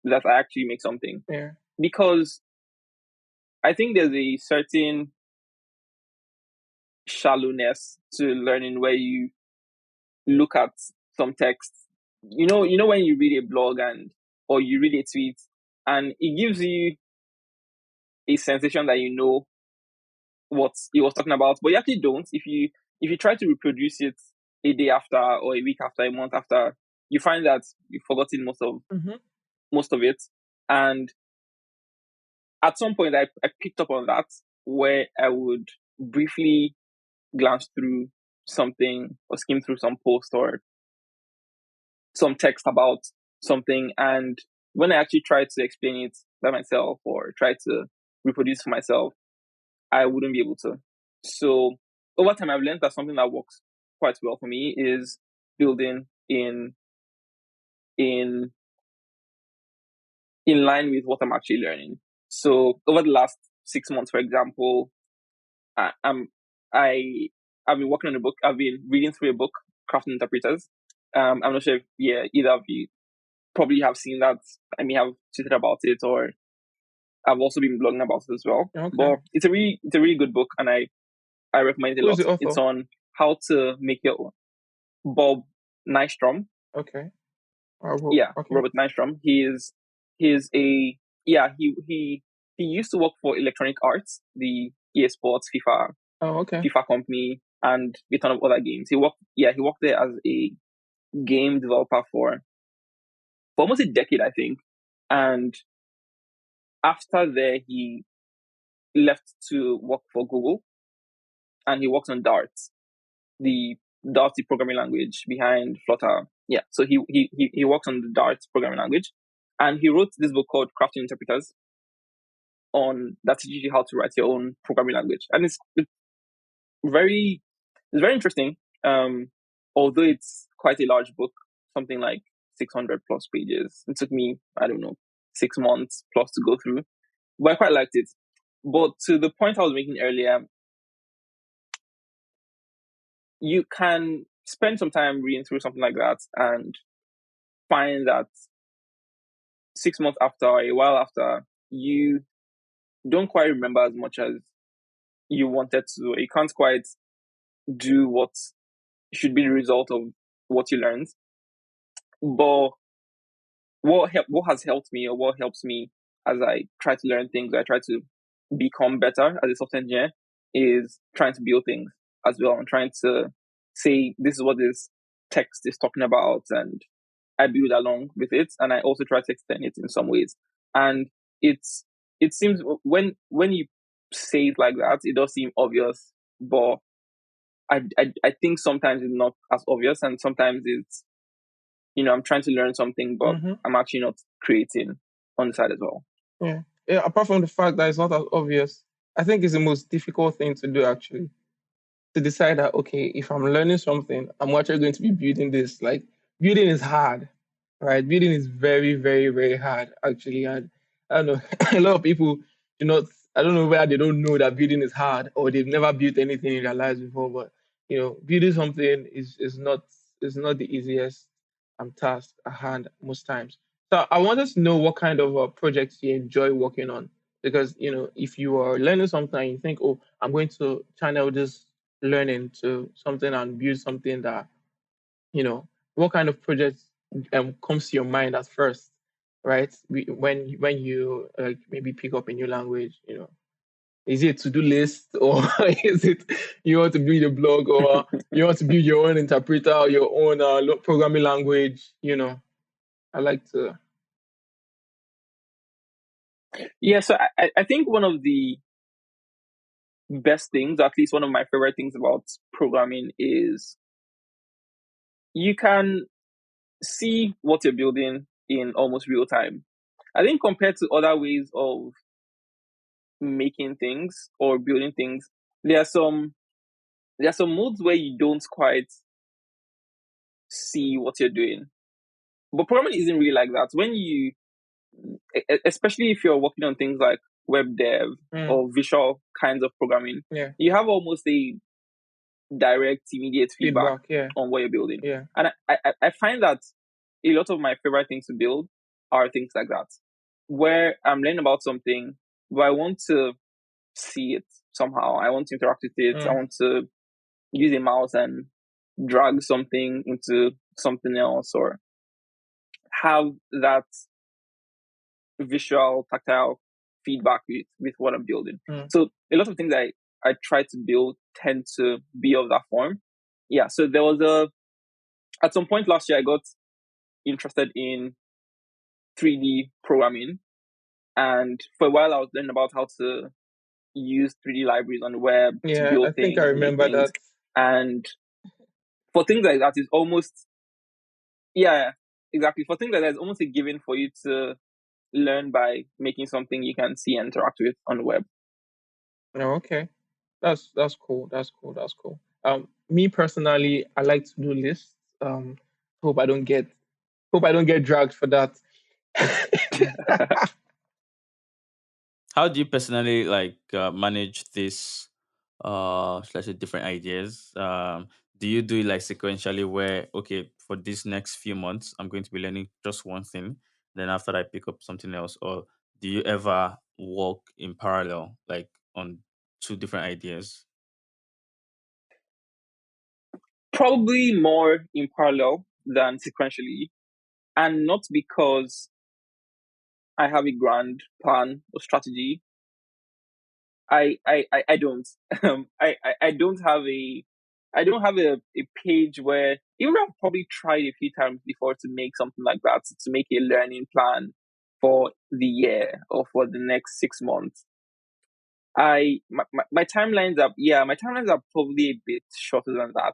that I actually make something. Yeah. Because I think there's a certain shallowness to learning where you look at some text. You know when you read a blog or you read a tweet and it gives you a sensation that you know what he was talking about, but you actually don't. If you try to reproduce it a day after or a week after, a month after, you find that you've forgotten most of it. And at some point I picked up on that, where I would briefly glance through something or skim through some post or some text about something, and when I actually try to explain it by myself or try to reproduce for myself, I wouldn't be able to. So over time, I've learned that something that works quite well for me is building in line with what I'm actually learning. So over the last 6 months, for example, I've been working on a book. I've been reading through a book, Crafting Interpreters. I'm not sure if either of you probably have seen that. I may have tweeted about it, or I've also been blogging about it as well. Okay. But it's a really good book, and I recommend it a Who's lot. the author? It's on how to make your own. Bob Nystrom. Okay. Okay. Robert Nystrom. He used to work for Electronic Arts, the EA Sports FIFA FIFA company, and a ton of other games. He worked there as a game developer for almost a decade, I think. And after there, he left to work for Google, and he works on Dart, the programming language behind Flutter. Yeah, so he works on the Dart programming language, and he wrote this book called Crafting Interpreters that teaches you how to write your own programming language, and it's very interesting. Although it's quite a large book, something like 600 plus pages. It took me, I don't know, 6 months plus to go through, but I quite liked it. But to the point I was making earlier, you can spend some time reading through something like that and find that 6 months after, a while after, you don't quite remember as much as you wanted to. You can't quite do what should be the result of what you learned. But what has helped me, or what helps me as I try to learn things, I try to become better as a software engineer, is trying to build things as well. I'm trying to say, this is what this text is talking about, and I build along with it, and I also try to extend it in some ways. And it seems when you say it like that, it does seem obvious, but I think sometimes it's not as obvious, and sometimes it's, I'm trying to learn something, but I'm actually not creating on the side as well. Yeah. Apart from the fact that it's not as obvious, I think it's the most difficult thing to do, actually, to decide that, okay, if I'm learning something, I'm actually going to be building this. Like, building is hard, right? Building is very, very, very hard, actually. And I don't know, a lot of people do not, I don't know whether they don't know that building is hard or they've never built anything in their lives before, but, building something is not the easiest task at hand most times. So I wanted to know what kind of projects you enjoy working on. Because, if you are learning something and you think, oh, I'm going to channel this learning to something and build something that, what kind of projects comes to your mind at first, right? When you maybe pick up a new language, is it a to-do list, or is it you want to build a blog, or you want to build your own interpreter or your own programming language? I like to. Yeah, so I think one of the best things, at least one of my favorite things about programming, is you can see what you're building in almost real time. I think compared to other ways of making things or building things, there are some modes where you don't quite see what you're doing. But programming isn't really like that. When you, especially if you're working on things like web dev Mm, or visual kinds of programming, yeah. you have almost a direct, immediate feedback Feedback. Yeah. on what you're building. Yeah. And I find that a lot of my favorite things to build are things like that, where I'm learning about something, but I want to see it somehow. I want to interact with it. I Mm, want to use a mouse and drag something into something else, or have that visual, tactile feedback with what I'm building. mm. So a lot of things I try to build tend to be of that form. Yeah. So there was at some point last year I got interested in 3D programming, and for a while I was learning about how to use 3D libraries on the web to Yeah. I build think I things, make remember things, that. and for things like that, it's almost, yeah, exactly. For things like that, it's almost a given for you to learn by making something you can see and interact with on the web. Oh, okay. That's cool. That's cool. That's cool. Me personally, I like to do lists. Hope I don't get hope I don't get dragged for that. How do you personally like manage this let's say different ideas? Do you do it like sequentially where okay, for this next few months I'm going to be learning just one thing, then after that I pick up something else? Or do you ever work in parallel, like on two different ideas? Probably more in parallel than sequentially, and not because I have a grand plan or strategy. I don't. I don't have a page where, even though I've probably tried a few times before to make something like that, to make a learning plan for the year or for the next 6 months. My timelines are, yeah, my timelines are probably a bit shorter than that.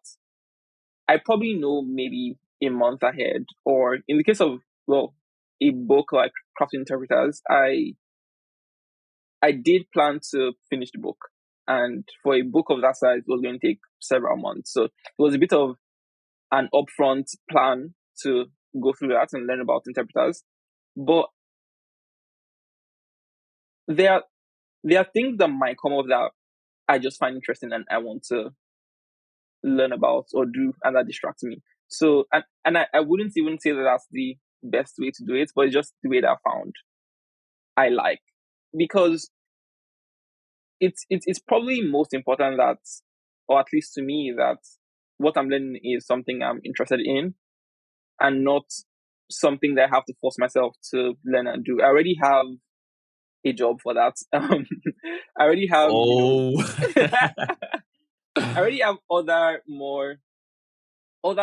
I probably know maybe a month ahead, or in the case of, well, a book like Craft Interpreters, I did plan to finish the book. And for a book of that size, it was going to take several months. So it was a bit of an upfront plan to go through that and learn about interpreters. But there are, there are things that might come up that I just find interesting and I want to learn about or do, and that distracts me. So, I wouldn't even say that that's the best way to do it, but it's just the way that I found I like. Because it's probably most important that, or at least to me, that what I'm learning is something I'm interested in, and not something that I have to force myself to learn and do. I already have a job for that. I already have, Oh. I already have other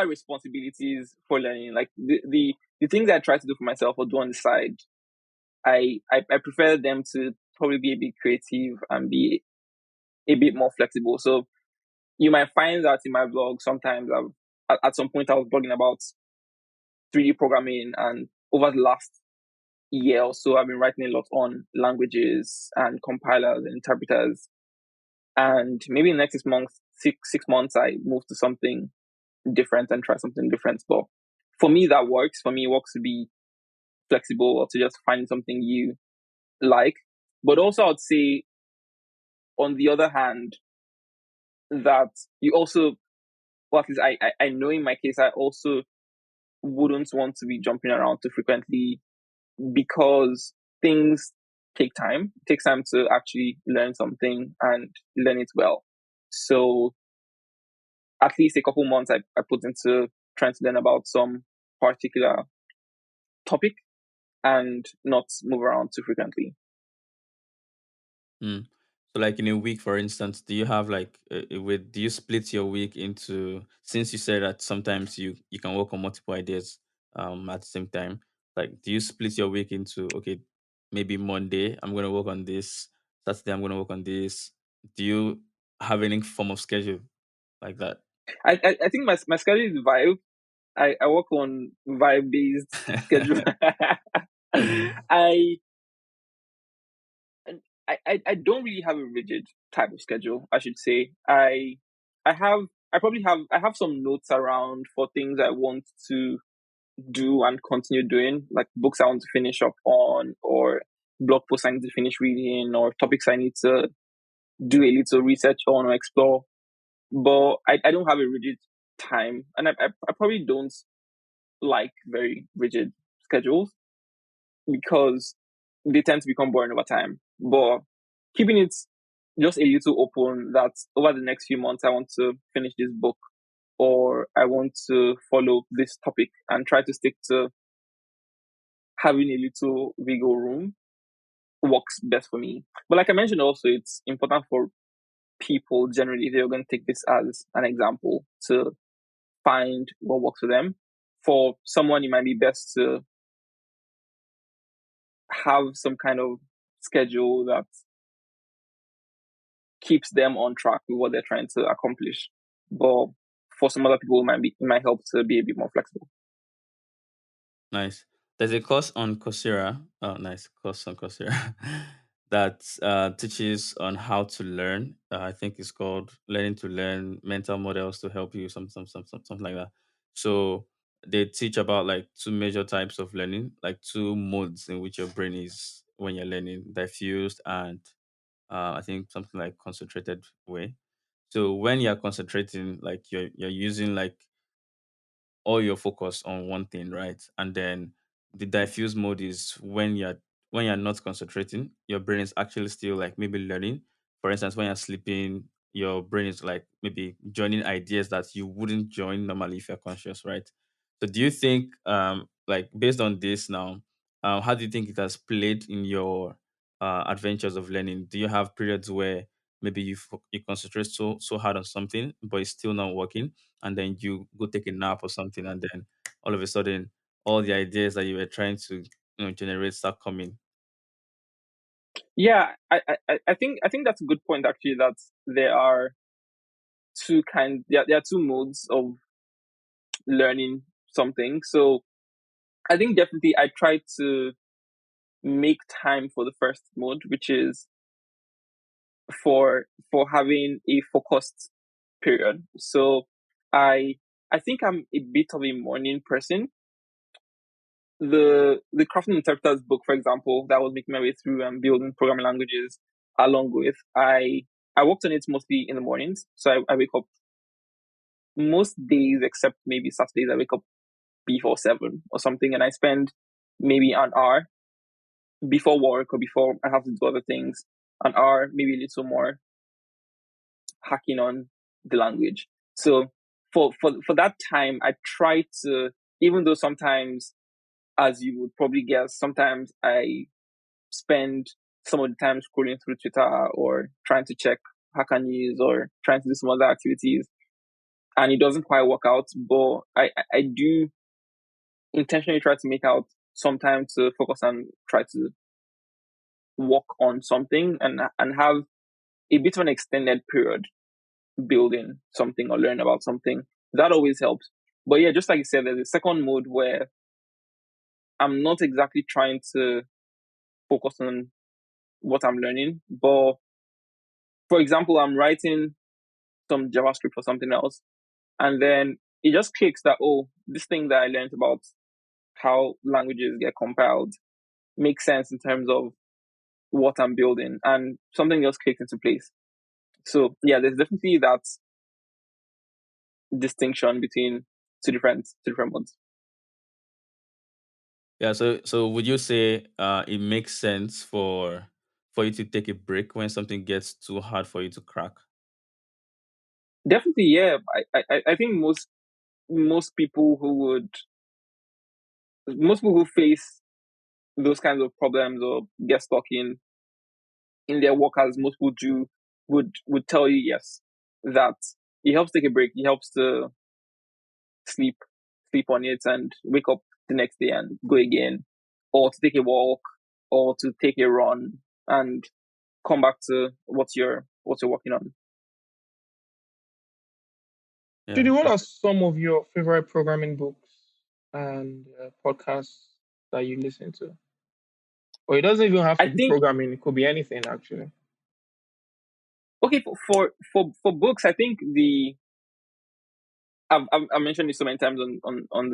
responsibilities for learning. Like the things I try to do for myself or do on the side, I prefer them to probably be a bit creative and be a bit more flexible. So you might find that in my blog sometimes at some point I was blogging about 3D programming, and over the last year or so I've been writing a lot on languages and compilers and interpreters. And maybe in the next 6 months, 6 months, I move to something different and try something different. But for me, that works. For me, it works to be flexible or to just find something you like. But also, I'd say, on the other hand, that you also, well, at least I know in my case, I also wouldn't want to be jumping around too frequently, because things take time. It takes time to actually learn something and learn it well. So at least a couple months I put into trying to learn about some particular topic and not move around too frequently. Mm. So, like in a week, for instance, do you have like with do you split your week into, since you said that sometimes you can work on multiple ideas at the same time? Like, do you split your week into okay, maybe Monday I'm gonna work on this, Saturday I'm gonna work on this, do you have any form of schedule like that? I think my schedule is vibe. I work on vibe based schedule. I, I don't really have a rigid type of schedule, I should say. I have I have some notes around for things I want to do and continue doing, like books I want to finish up on, or blog posts I need to finish reading, or topics I need to do a little research on or explore. But I don't have a rigid time, and I probably don't like very rigid schedules because they tend to become boring over time. But keeping it just a little open that over the next few months, I want to finish this book or I want to follow this topic and try to stick to having a little wiggle room works best for me. But like I mentioned also, it's important for people generally, if they're going to take this as an example, to find what works for them. For someone, it might be best to have some kind of schedule that keeps them on track with what they're trying to accomplish. But for some other people, it might help to be a bit more flexible. Nice. There's a course on Coursera. Oh, nice course on Coursera that teaches on how to learn. I think it's called "Learning to Learn: Mental Models to Help You," something like that. So they teach about like two major types of learning, like two modes in which your brain is when you're learning: diffused and I think something like concentrated way. So when you're concentrating, like you're using like all your focus on one thing, right? And then the diffuse mode is when you're not concentrating, your brain is actually still like maybe learning. For instance, when you're sleeping, your brain is like maybe joining ideas that you wouldn't join normally if you're conscious, right? So do you think like based on this now, how do you think it has played in your adventures of learning? Do you have periods where maybe you concentrate so hard on something but it's still not working, and then you go take a nap or something, and then all of a sudden all the ideas that you were trying to generate start coming? Yeah, I think that's a good point actually. That there are there are two modes of learning something. So I think definitely I try to make time for the first mode, which is for having a focused period. So I I think I'm a bit of a morning person. The Crafting Interpreters book, for example, that I was making my way through and building programming languages along with, I worked on it mostly in the mornings. So I wake up most days except maybe Saturdays, I wake up before 7 or something, and I spend maybe an hour before work or before I have to do other things, an hour, maybe a little more, hacking on the language. So for that time, I try to, even though sometimes, as you would probably guess, sometimes I spend some of the time scrolling through Twitter or trying to check hacker news or trying to do some other activities, and it doesn't quite work out. But I do intentionally try to make out some time to focus and try to work on something and have a bit of an extended period building something or learn about something. That always helps. But yeah, just like you said, there's a second mode where I'm not exactly trying to focus on what I'm learning. But for example, I'm writing some JavaScript or something else, and then it just clicks that, oh, this thing that I learned about how languages get compiled makes sense in terms of what I'm building, and something else clicks into place. So yeah, there's definitely that distinction between two different modes. Yeah, so would you say it makes sense for you to take a break when something gets too hard for you to crack? Definitely, yeah. I think most people who would most people who face those kinds of problems or get stuck in their work, as most people do, would tell you yes, that it helps take a break. It helps to sleep sleep on it and wake up the next day and go again, or to take a walk, or to take a run and come back to what you're what you're working on. Yeah. Chidi, what are some of your favorite programming books and podcasts that you listen to? Or it doesn't even have I to be think programming; it could be anything actually. okay for books, I think I've mentioned this so many times on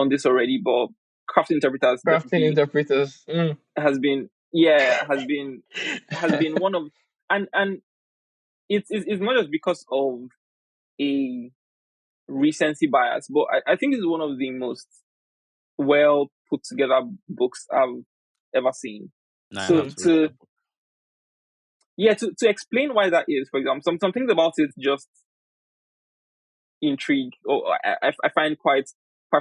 this already, but Craft Interpreters Crafting definitely interpreters. has been has been one of, and it's not just because of a recency bias, but I think it's one of the most well put together books I've ever seen. No, I So have Mm. to read that book. to explain why that is, for example, some things about it just intrigue, or I find quite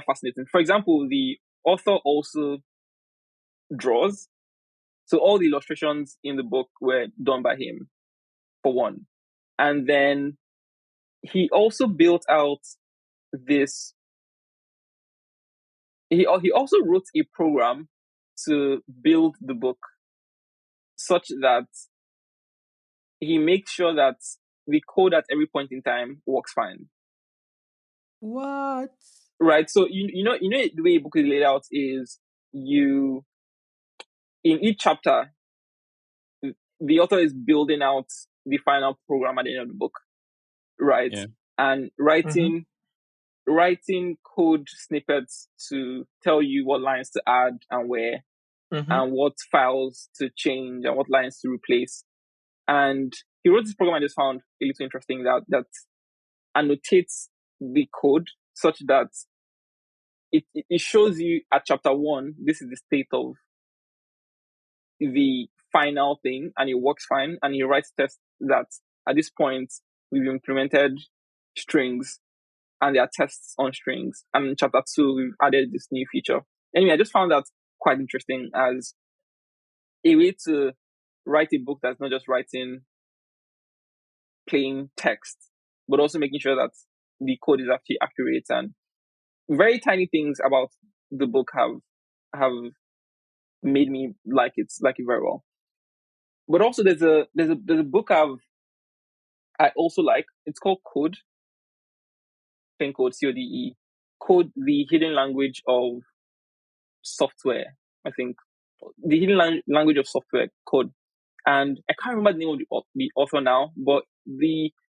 fascinating. For example, the author also draws, so all the illustrations in the book were done by him, for one, and then he also built out this. He also wrote a program to build the book such that he makes sure that the code at every point in time works fine. What? Right. So you know the way a book is laid out is you in each chapter the author is building out the final program at the end of the book. Right. Yeah. And Mm-hmm. writing code snippets to tell you what lines to add and where, Mm-hmm. and what files to change and what lines to replace. And he wrote this program I just found a little interesting that annotates the code such that it shows you at chapter 1, this is the state of the final thing, and it works fine. And he writes tests that at this point we've implemented strings, and there are tests on strings. And in chapter 2, we've added this new feature. Anyway, I just found that quite interesting as a way to write a book that's not just writing plain text, but also making sure that the code is actually accurate. And very tiny things about the book have made me like it very well. But also there's a book I also like. It's called Code, plain code, CODE. Code, the hidden language of software. I think the hidden language of software code. And I can't remember the name of the author now, but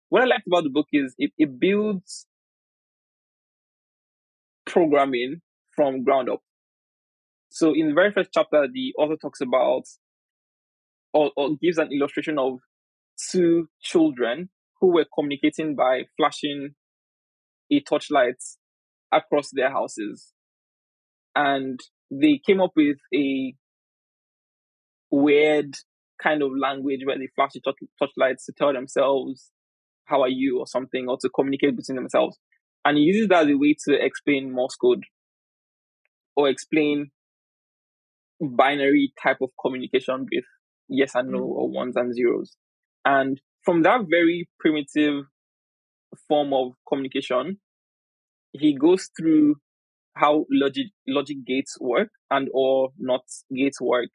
what I liked about the book is it builds programming from ground up. So in the very first chapter, the author talks about or gives an illustration of two children who were communicating by flashing a torchlight across their houses. And they came up with a weird kind of language where they flash the torchlights to tell themselves, how are you, or something, or to communicate between themselves. And he uses that as a way to explain Morse code or explain binary type of communication with yes and no, or ones and zeros. And from that very primitive form of communication, he goes through how logic gates work and or not gates work.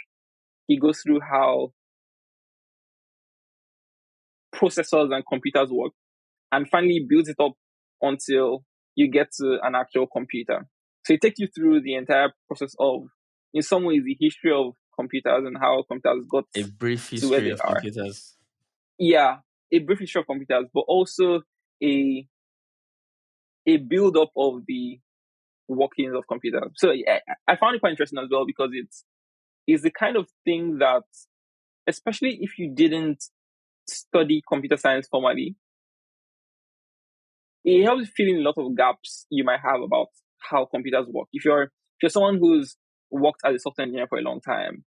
He goes through how processors and computers work, and finally builds it up until you get to an actual computer. So it takes you through the entire process of, in some ways, the history of computers and how computers got A brief to where history they of are. computers. Yeah, a brief history of computers, but also a build up of the workings of computers. So I found it quite interesting as well, because it's the kind of thing that, especially if you didn't study computer science formally, it helps fill in a lot of gaps you might have about how computers work. If you're someone who's worked as a software engineer for a long time,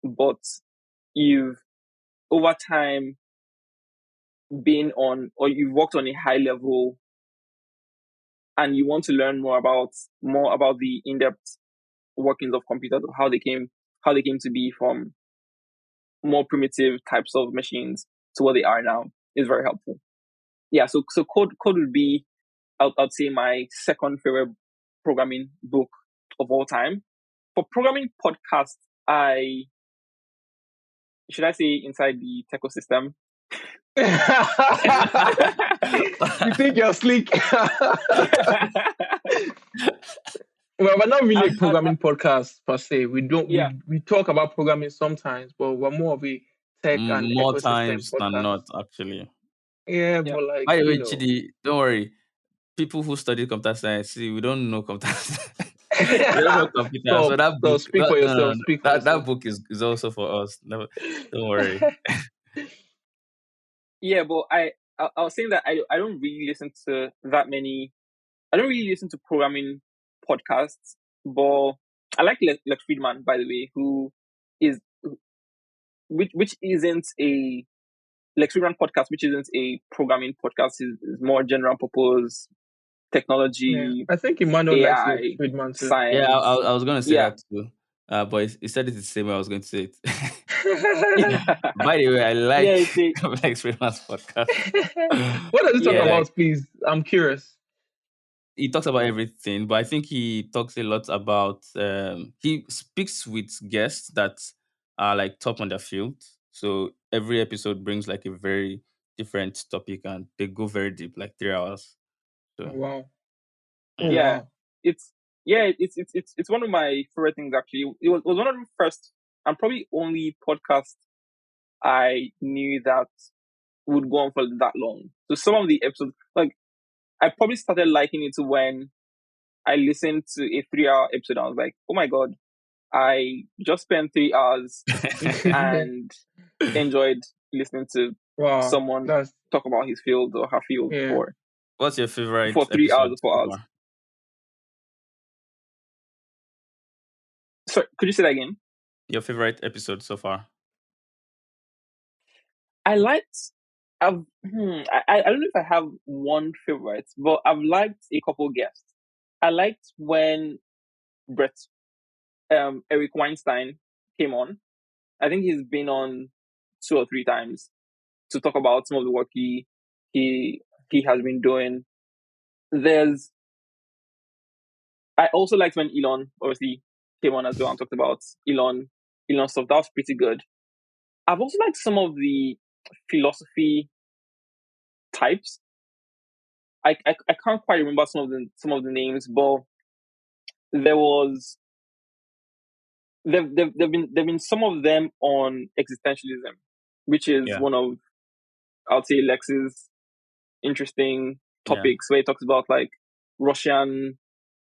but you've over time been on, or you've worked on a high level, and you want to learn more about the in-depth workings of computers, or how they came to be from more primitive types of machines to what they are now, is very helpful. Yeah, so code would be, I'd say, my second favorite programming book of all time. For programming podcast, should I say Inside the Techosystem? You think you're slick? Well, we're not really a programming podcast per se. We don't Yeah. we talk about programming sometimes, but we're more of a tech and More ecosystem times than podcast. not, actually. Yeah, Yeah. but like By the way, Chidi, don't worry. People who study computer science, see, we don't know computer science. We don't know computers. So Stop. that So book, speak for no, no, yourself. no. Speak for That yourself. book is also for us. No, don't worry. Yeah, but I was saying that I don't really listen to that many. I don't really listen to programming podcasts, but I like Lex Fridman, by the way, who is which isn't a Lex Fridman podcast, which isn't a programming podcast. Is more general purpose Yeah, technology, I think Emmanuel likes Lex AI, Fridman too. Yeah, science. I was gonna say Yeah. that too. But he said it the same way I was going to say it. By the way, I Yeah, like it's a, Lex Fridman's podcast. What does he talk yeah. Like about, please? I'm curious. he talks about everything, but I think he talks a lot about he speaks with guests that are like top on their field. So every episode brings like a very different topic and they go very deep, like 3 hours. Oh, So wow. Oh, yeah. Yeah, wow. it's one of my favorite things actually. It was one of the first and probably only podcast I knew that would go on for that long. So some of the episodes, like I probably started liking it when I listened to a 3 hour episode. I was like, oh my god, I just spent 3 hours and enjoyed listening to Wow. someone That's talk about his field or her field yeah. What's your favorite for 3 hours episode or 4 hours. so far? Sorry, could you say that again? Your favorite episode so far? I liked. I don't know if I have one favorite, but I've liked a couple guests. I liked when Brett, Eric Weinstein came on. I think he's been on 2 or 3 times to talk about some of the work he has been doing. I also liked when Elon obviously came on as well and talked about Elon stuff. That was pretty good. I've also liked some of the philosophy types. I can't quite remember some of the names, but there was there've been some of them on existentialism, which is Yeah. one of I'll say Lex's interesting Yeah. topics where he talks about like Russian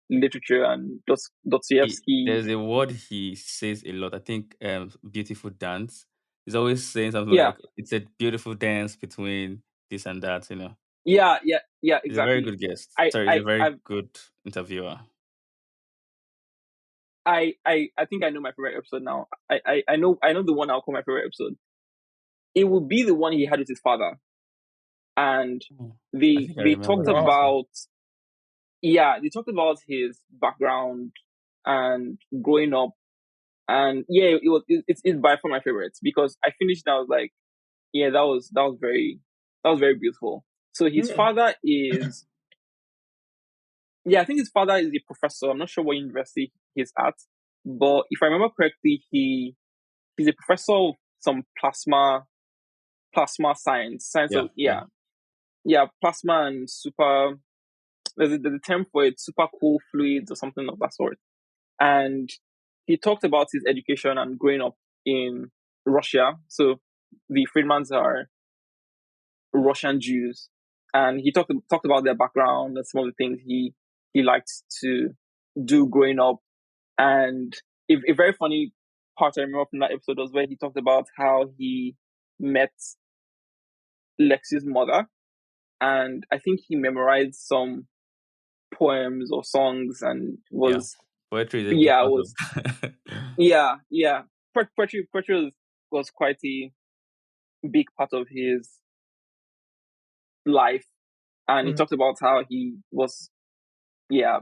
literature and Dostoevsky. There's a word he says a lot. I think beautiful dance. He's always saying something Yeah, like it's a beautiful dance between this and that, you know. yeah, He's a very exactly. good guest. I Sorry, he's I a very I've, good interviewer. I think I know my favorite episode now. I know the one I'll call my favorite episode. It would be the one he had with his father, and I they think I they remember talked that Wow. episode. about his background and growing up, and it's by far my favorites because I finished and I was like, yeah, that was very beautiful. So his Hmm. father is I think his father is a professor. I'm not sure what university he's at, but if I remember correctly, he's a professor of some plasma science Yeah, of yeah. plasma and super. There's a term for it, super cool fluids or something of that sort. And he talked about his education and growing up in Russia. So the Friedmans are Russian Jews, and he talked about their background and some of the things he liked to do growing up. And a very funny part I remember from that episode was where he talked about how he met Lexi's mother, and I think he memorized some poems or songs, and Yeah. was Poetry is a big part was of yeah. Poetry was quite a big part of his life, and he Hmm. talked about how he was yeah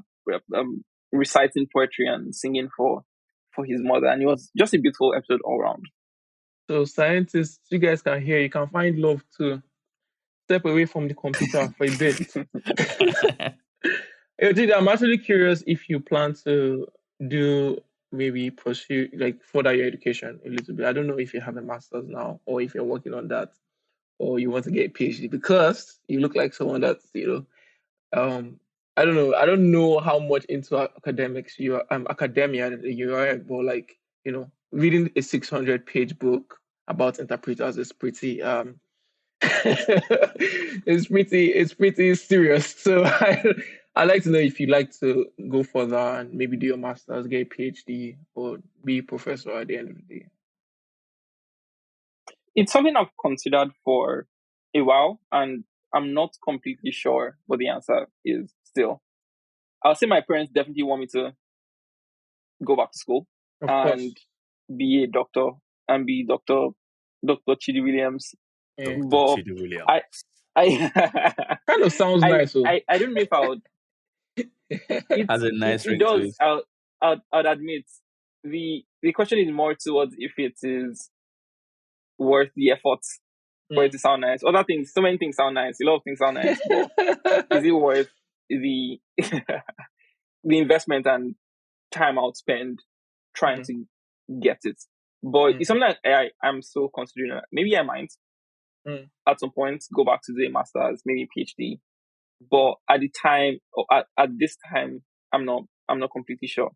reciting poetry and singing for his mother, and it was just a beautiful episode all around. So scientists, you guys can hear, you can find love too. Step away from the computer for a bit. Jide, I'm actually curious if you plan to do maybe pursue like further your education a little bit. I don't know if you have a master's now or if you're working on that. or you want to get a PhD? Because you look like someone that's, I don't know. I don't know how much into academics academia you are, but like, reading a 600-page book about interpreters is pretty it's pretty serious. So I'd like to know if you'd like to go further and maybe do your master's, get a PhD, or be a professor at the end of the day. It's something I've considered for a while, and I'm not completely sure what the answer is still. I'll say my parents definitely want me to go back to school Of and course. be a doctor and be Dr. Chidi Williams. Yeah. Dr. But Chidi Williams. I Kind of sounds nice, though. I don't know if I would. Has a nice It ring to does. it. I'd admit the question is more towards if it is worth the effort for it to sound nice. Other things, so many things sound nice. A lot of things sound nice, but is it worth the the investment and time I'll spend trying to get it? But it's something that I'm still considering. Maybe I might at some point go back to do a master's, maybe a PhD. But at the time, or at this time, I'm not completely sure.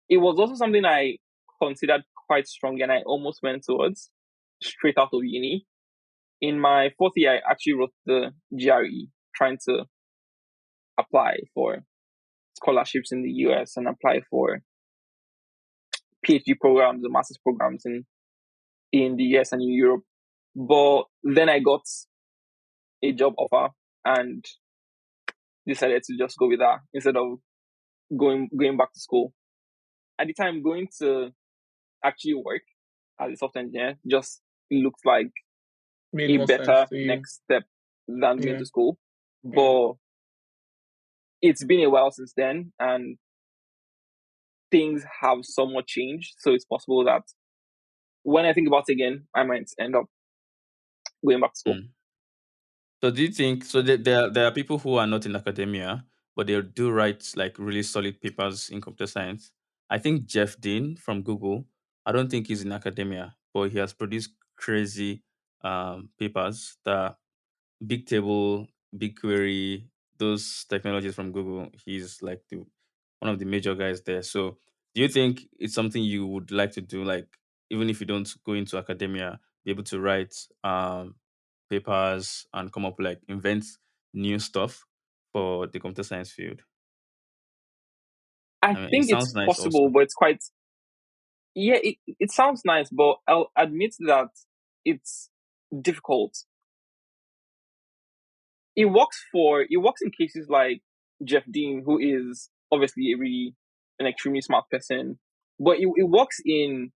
It was also something I considered quite strongly, and I almost went towards straight out of uni. In my fourth year, I actually wrote the GRE, trying to apply for scholarships in the US and apply for PhD programs and master's programs in the US and in Europe. But then I got a job offer and decided to just go with that instead of going back to school. At the time, going to actually work as a software engineer just looked like Made a more sense better to you. next step than going Yeah. to school. But it's been a while since then, and things have somewhat changed. So it's possible that when I think about it again, I might end up going back to school. So do you think so? There are people who are not in academia, but they do write like really solid papers in computer science. I think Jeff Dean from Google. I don't think he's in academia, but he has produced crazy papers that big table, big query, those technologies from Google. He's like one of the major guys there. So do you think it's something you would like to do? Like even if you don't go into academia, be able to write papers and come up with, like invent new stuff for the computer science field. I I mean, it think it's sounds nice possible, also. but it's quite, yeah, it sounds nice, but I'll admit that it's difficult. It works in cases like Jeff Dean, who is obviously an extremely smart person, but it works in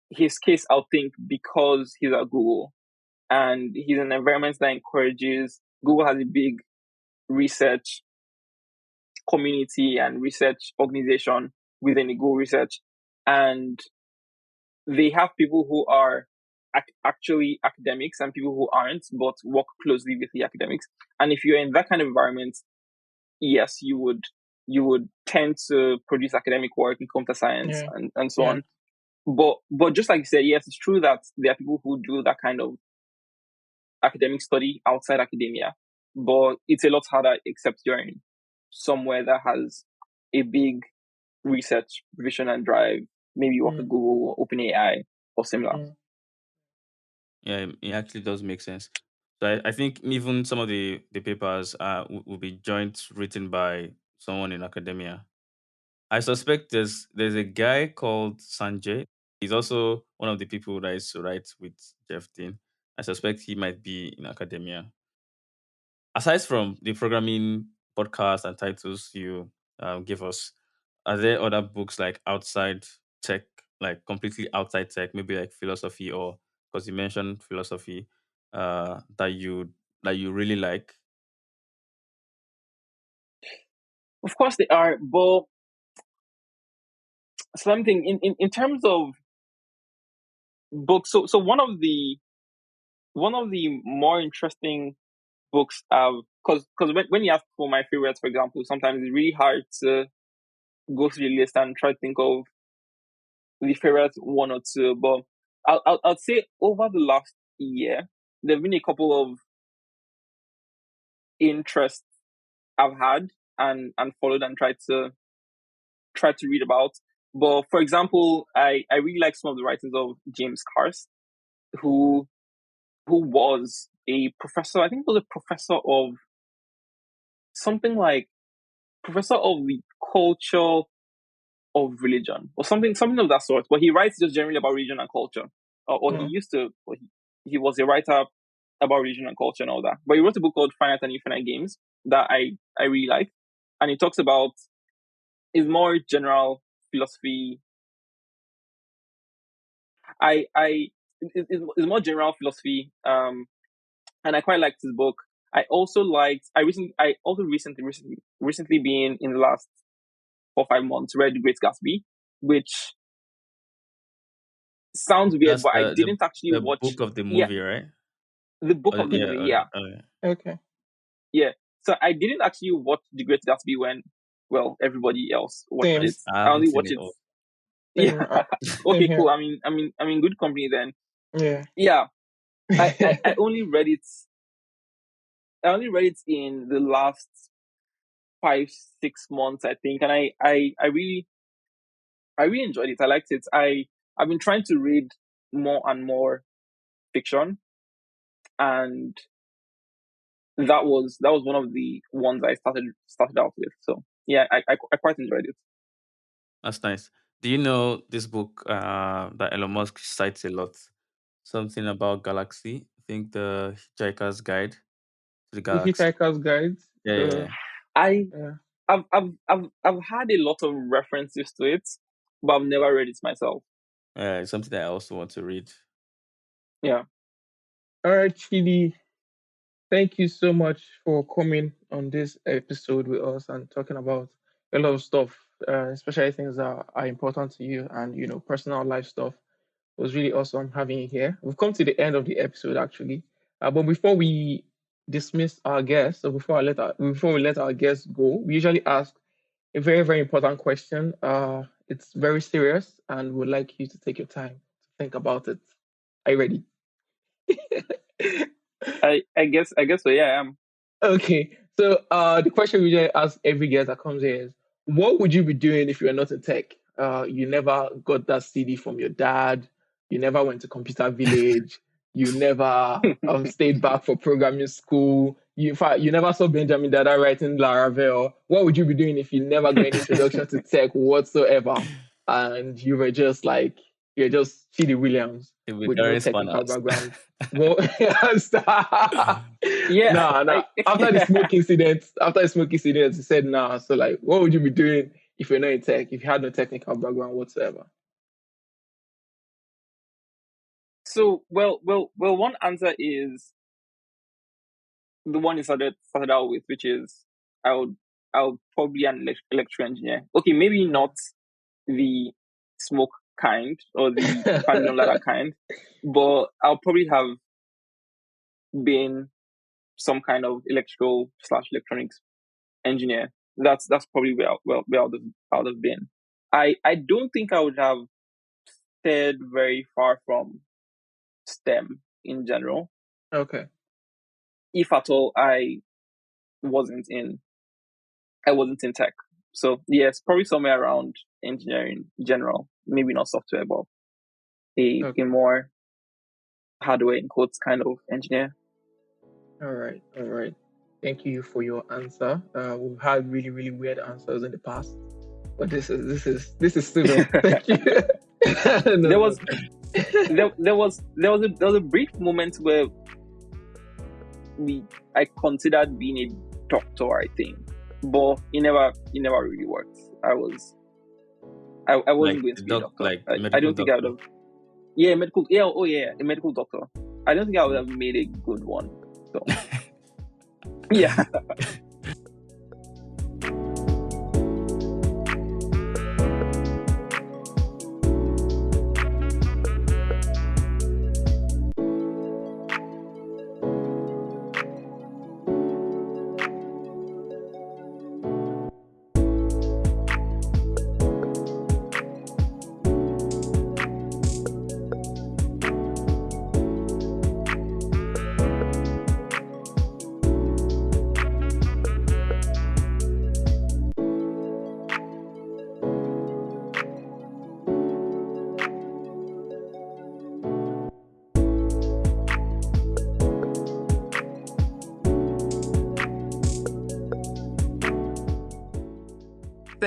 his case, I'll think, because he's at Google and he's in an environment that encourages. Google has a big research community and research organization within the Google research, and they have people who are actually academics and people who aren't, but work closely with the academics. And if you're in that kind of environment, yes, you would tend to produce academic work in computer science and so on. But just like you said, yes, it's true that there are people who do that kind of academic study outside academia, but it's a lot harder except you're in somewhere that has a big research vision and drive. Maybe you work at Google or OpenAI or similar. Yeah, it actually does make sense. So I think even some of the papers will be joint written by someone in academia. I suspect there's a guy called Sanjay. He's also one of the people that used to write with Jeff Dean. I suspect he might be in academia. Aside from the programming podcast and titles you give us, are there other books like outside tech, like completely outside tech, maybe like philosophy or because you mentioned philosophy, that you really like? Of course they are, but something in terms of books. So one of the more interesting books because when you ask for my favorites, for example, sometimes it's really hard to go through the list and try to think of the favorite one or two. But I'd say over the last year, there've been a couple of interests I've had and followed and tried to read about. But for example, I really like some of the writings of James Cars, who was a professor. I think he was a professor of something like professor of the culture of religion or something of that sort. But he writes just generally about religion and culture, or he used to. Or he was a writer about religion and culture and all that. But he wrote a book called Finite and Infinite Games that I really like, and he talks about his more general philosophy. It's more general philosophy, and I quite liked his book. I also recently been in the last 4 or 5 months read The Great Gatsby, which sounds weird, That's but I didn't actually the watch. book of the Yeah, movie, right? the book of the Yeah. movie. Okay. Yeah, Okay. Okay. yeah. So I didn't actually watch The Great Gatsby when, well, everybody else watched Same. it. Nice. I I haven't only seen watched it it. all. Same. Yeah. Same Okay, cool. here. I'm in good company then. Yeah. Yeah. I only read it. I only read it in the last 5-6 months, I think, and I really enjoyed it. I liked it. I've been trying to read more and more fiction, and that was one of the ones I started out with. So yeah, I quite enjoyed it. That's nice. Do you know this book that Elon Musk cites a lot? Something about galaxy. I think the Hitchhiker's Guide to the The Galaxy. Hitchhiker's Guide. Yeah, yeah, yeah. I Yeah. I've had a lot of references to it, but I've never read it myself. It's something that I also want to read. Yeah. All right, Chidi. Thank you so much for coming on this episode with us and talking about a lot of stuff, especially things that are important to you and personal life stuff. It was really awesome having you here. We've come to the end of the episode actually, but before we dismiss our guests, or before we let our guests go, we usually ask a very very important question. It's very serious, and we'd like you to take your time to think about it. Are you ready? I guess so. Yeah, I am. Okay, so the question we usually ask every guest that comes here is, what would you be doing if you were not in tech? You never got that CD from your dad. You never went to computer village. You never stayed back for programming school. In fact, you never saw Benjamin Dada writing Laravel. What would you be doing if you never got an introduction to tech whatsoever? And you're just Chidi Williams It'll be with no during technical Spanos. background. Well, Yeah. nah. After the smoke incident, he said nah. So like, what would you be doing if you're not in tech? If you had no technical background whatsoever? So well. One answer is the one you started out with, which is I would probably be an electrical engineer. Okay, maybe not the smoke kind or the pendulum ladder kind, but I'll probably have been some kind of electrical / electronics engineer. That's probably where I would have been. I don't think I would have stayed very far from STEM in general. Okay. If at all I wasn't in tech. So yes, probably somewhere around engineering in general. Maybe not software, but a more hardware in quotes kind of engineer. All right. Thank you for your answer. We've had really, really weird answers in the past, but this is civil. Thank you. There was a brief moment where I considered being a doctor, I think, but it never really worked. I wasn't going to be a doctor. I don't think I would have. Yeah, medical. Yeah, oh yeah, a medical doctor. I don't think I would have made a good one. So yeah.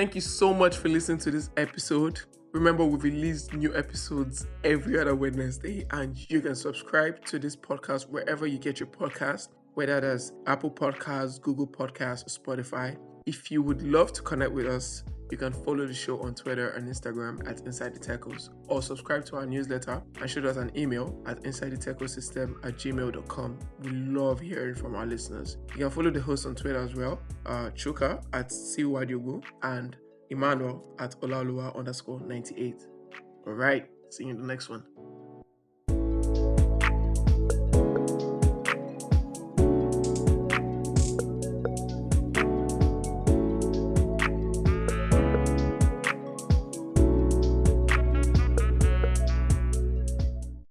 thank you so much for listening to this episode. Remember, we release new episodes every other Wednesday, and you can subscribe to this podcast wherever you get your podcast, whether that's Apple Podcasts, Google Podcasts, or Spotify. If you would love to connect with us, you can follow the show on Twitter and Instagram at insidethetechos, or subscribe to our newsletter and shoot us an email at insidethetechosystem@gmail.com. We love hearing from our listeners. You can follow the host on Twitter as well, Chuka at Siwadiogu and Emmanuel at Olalua_98. All right, see you in the next one.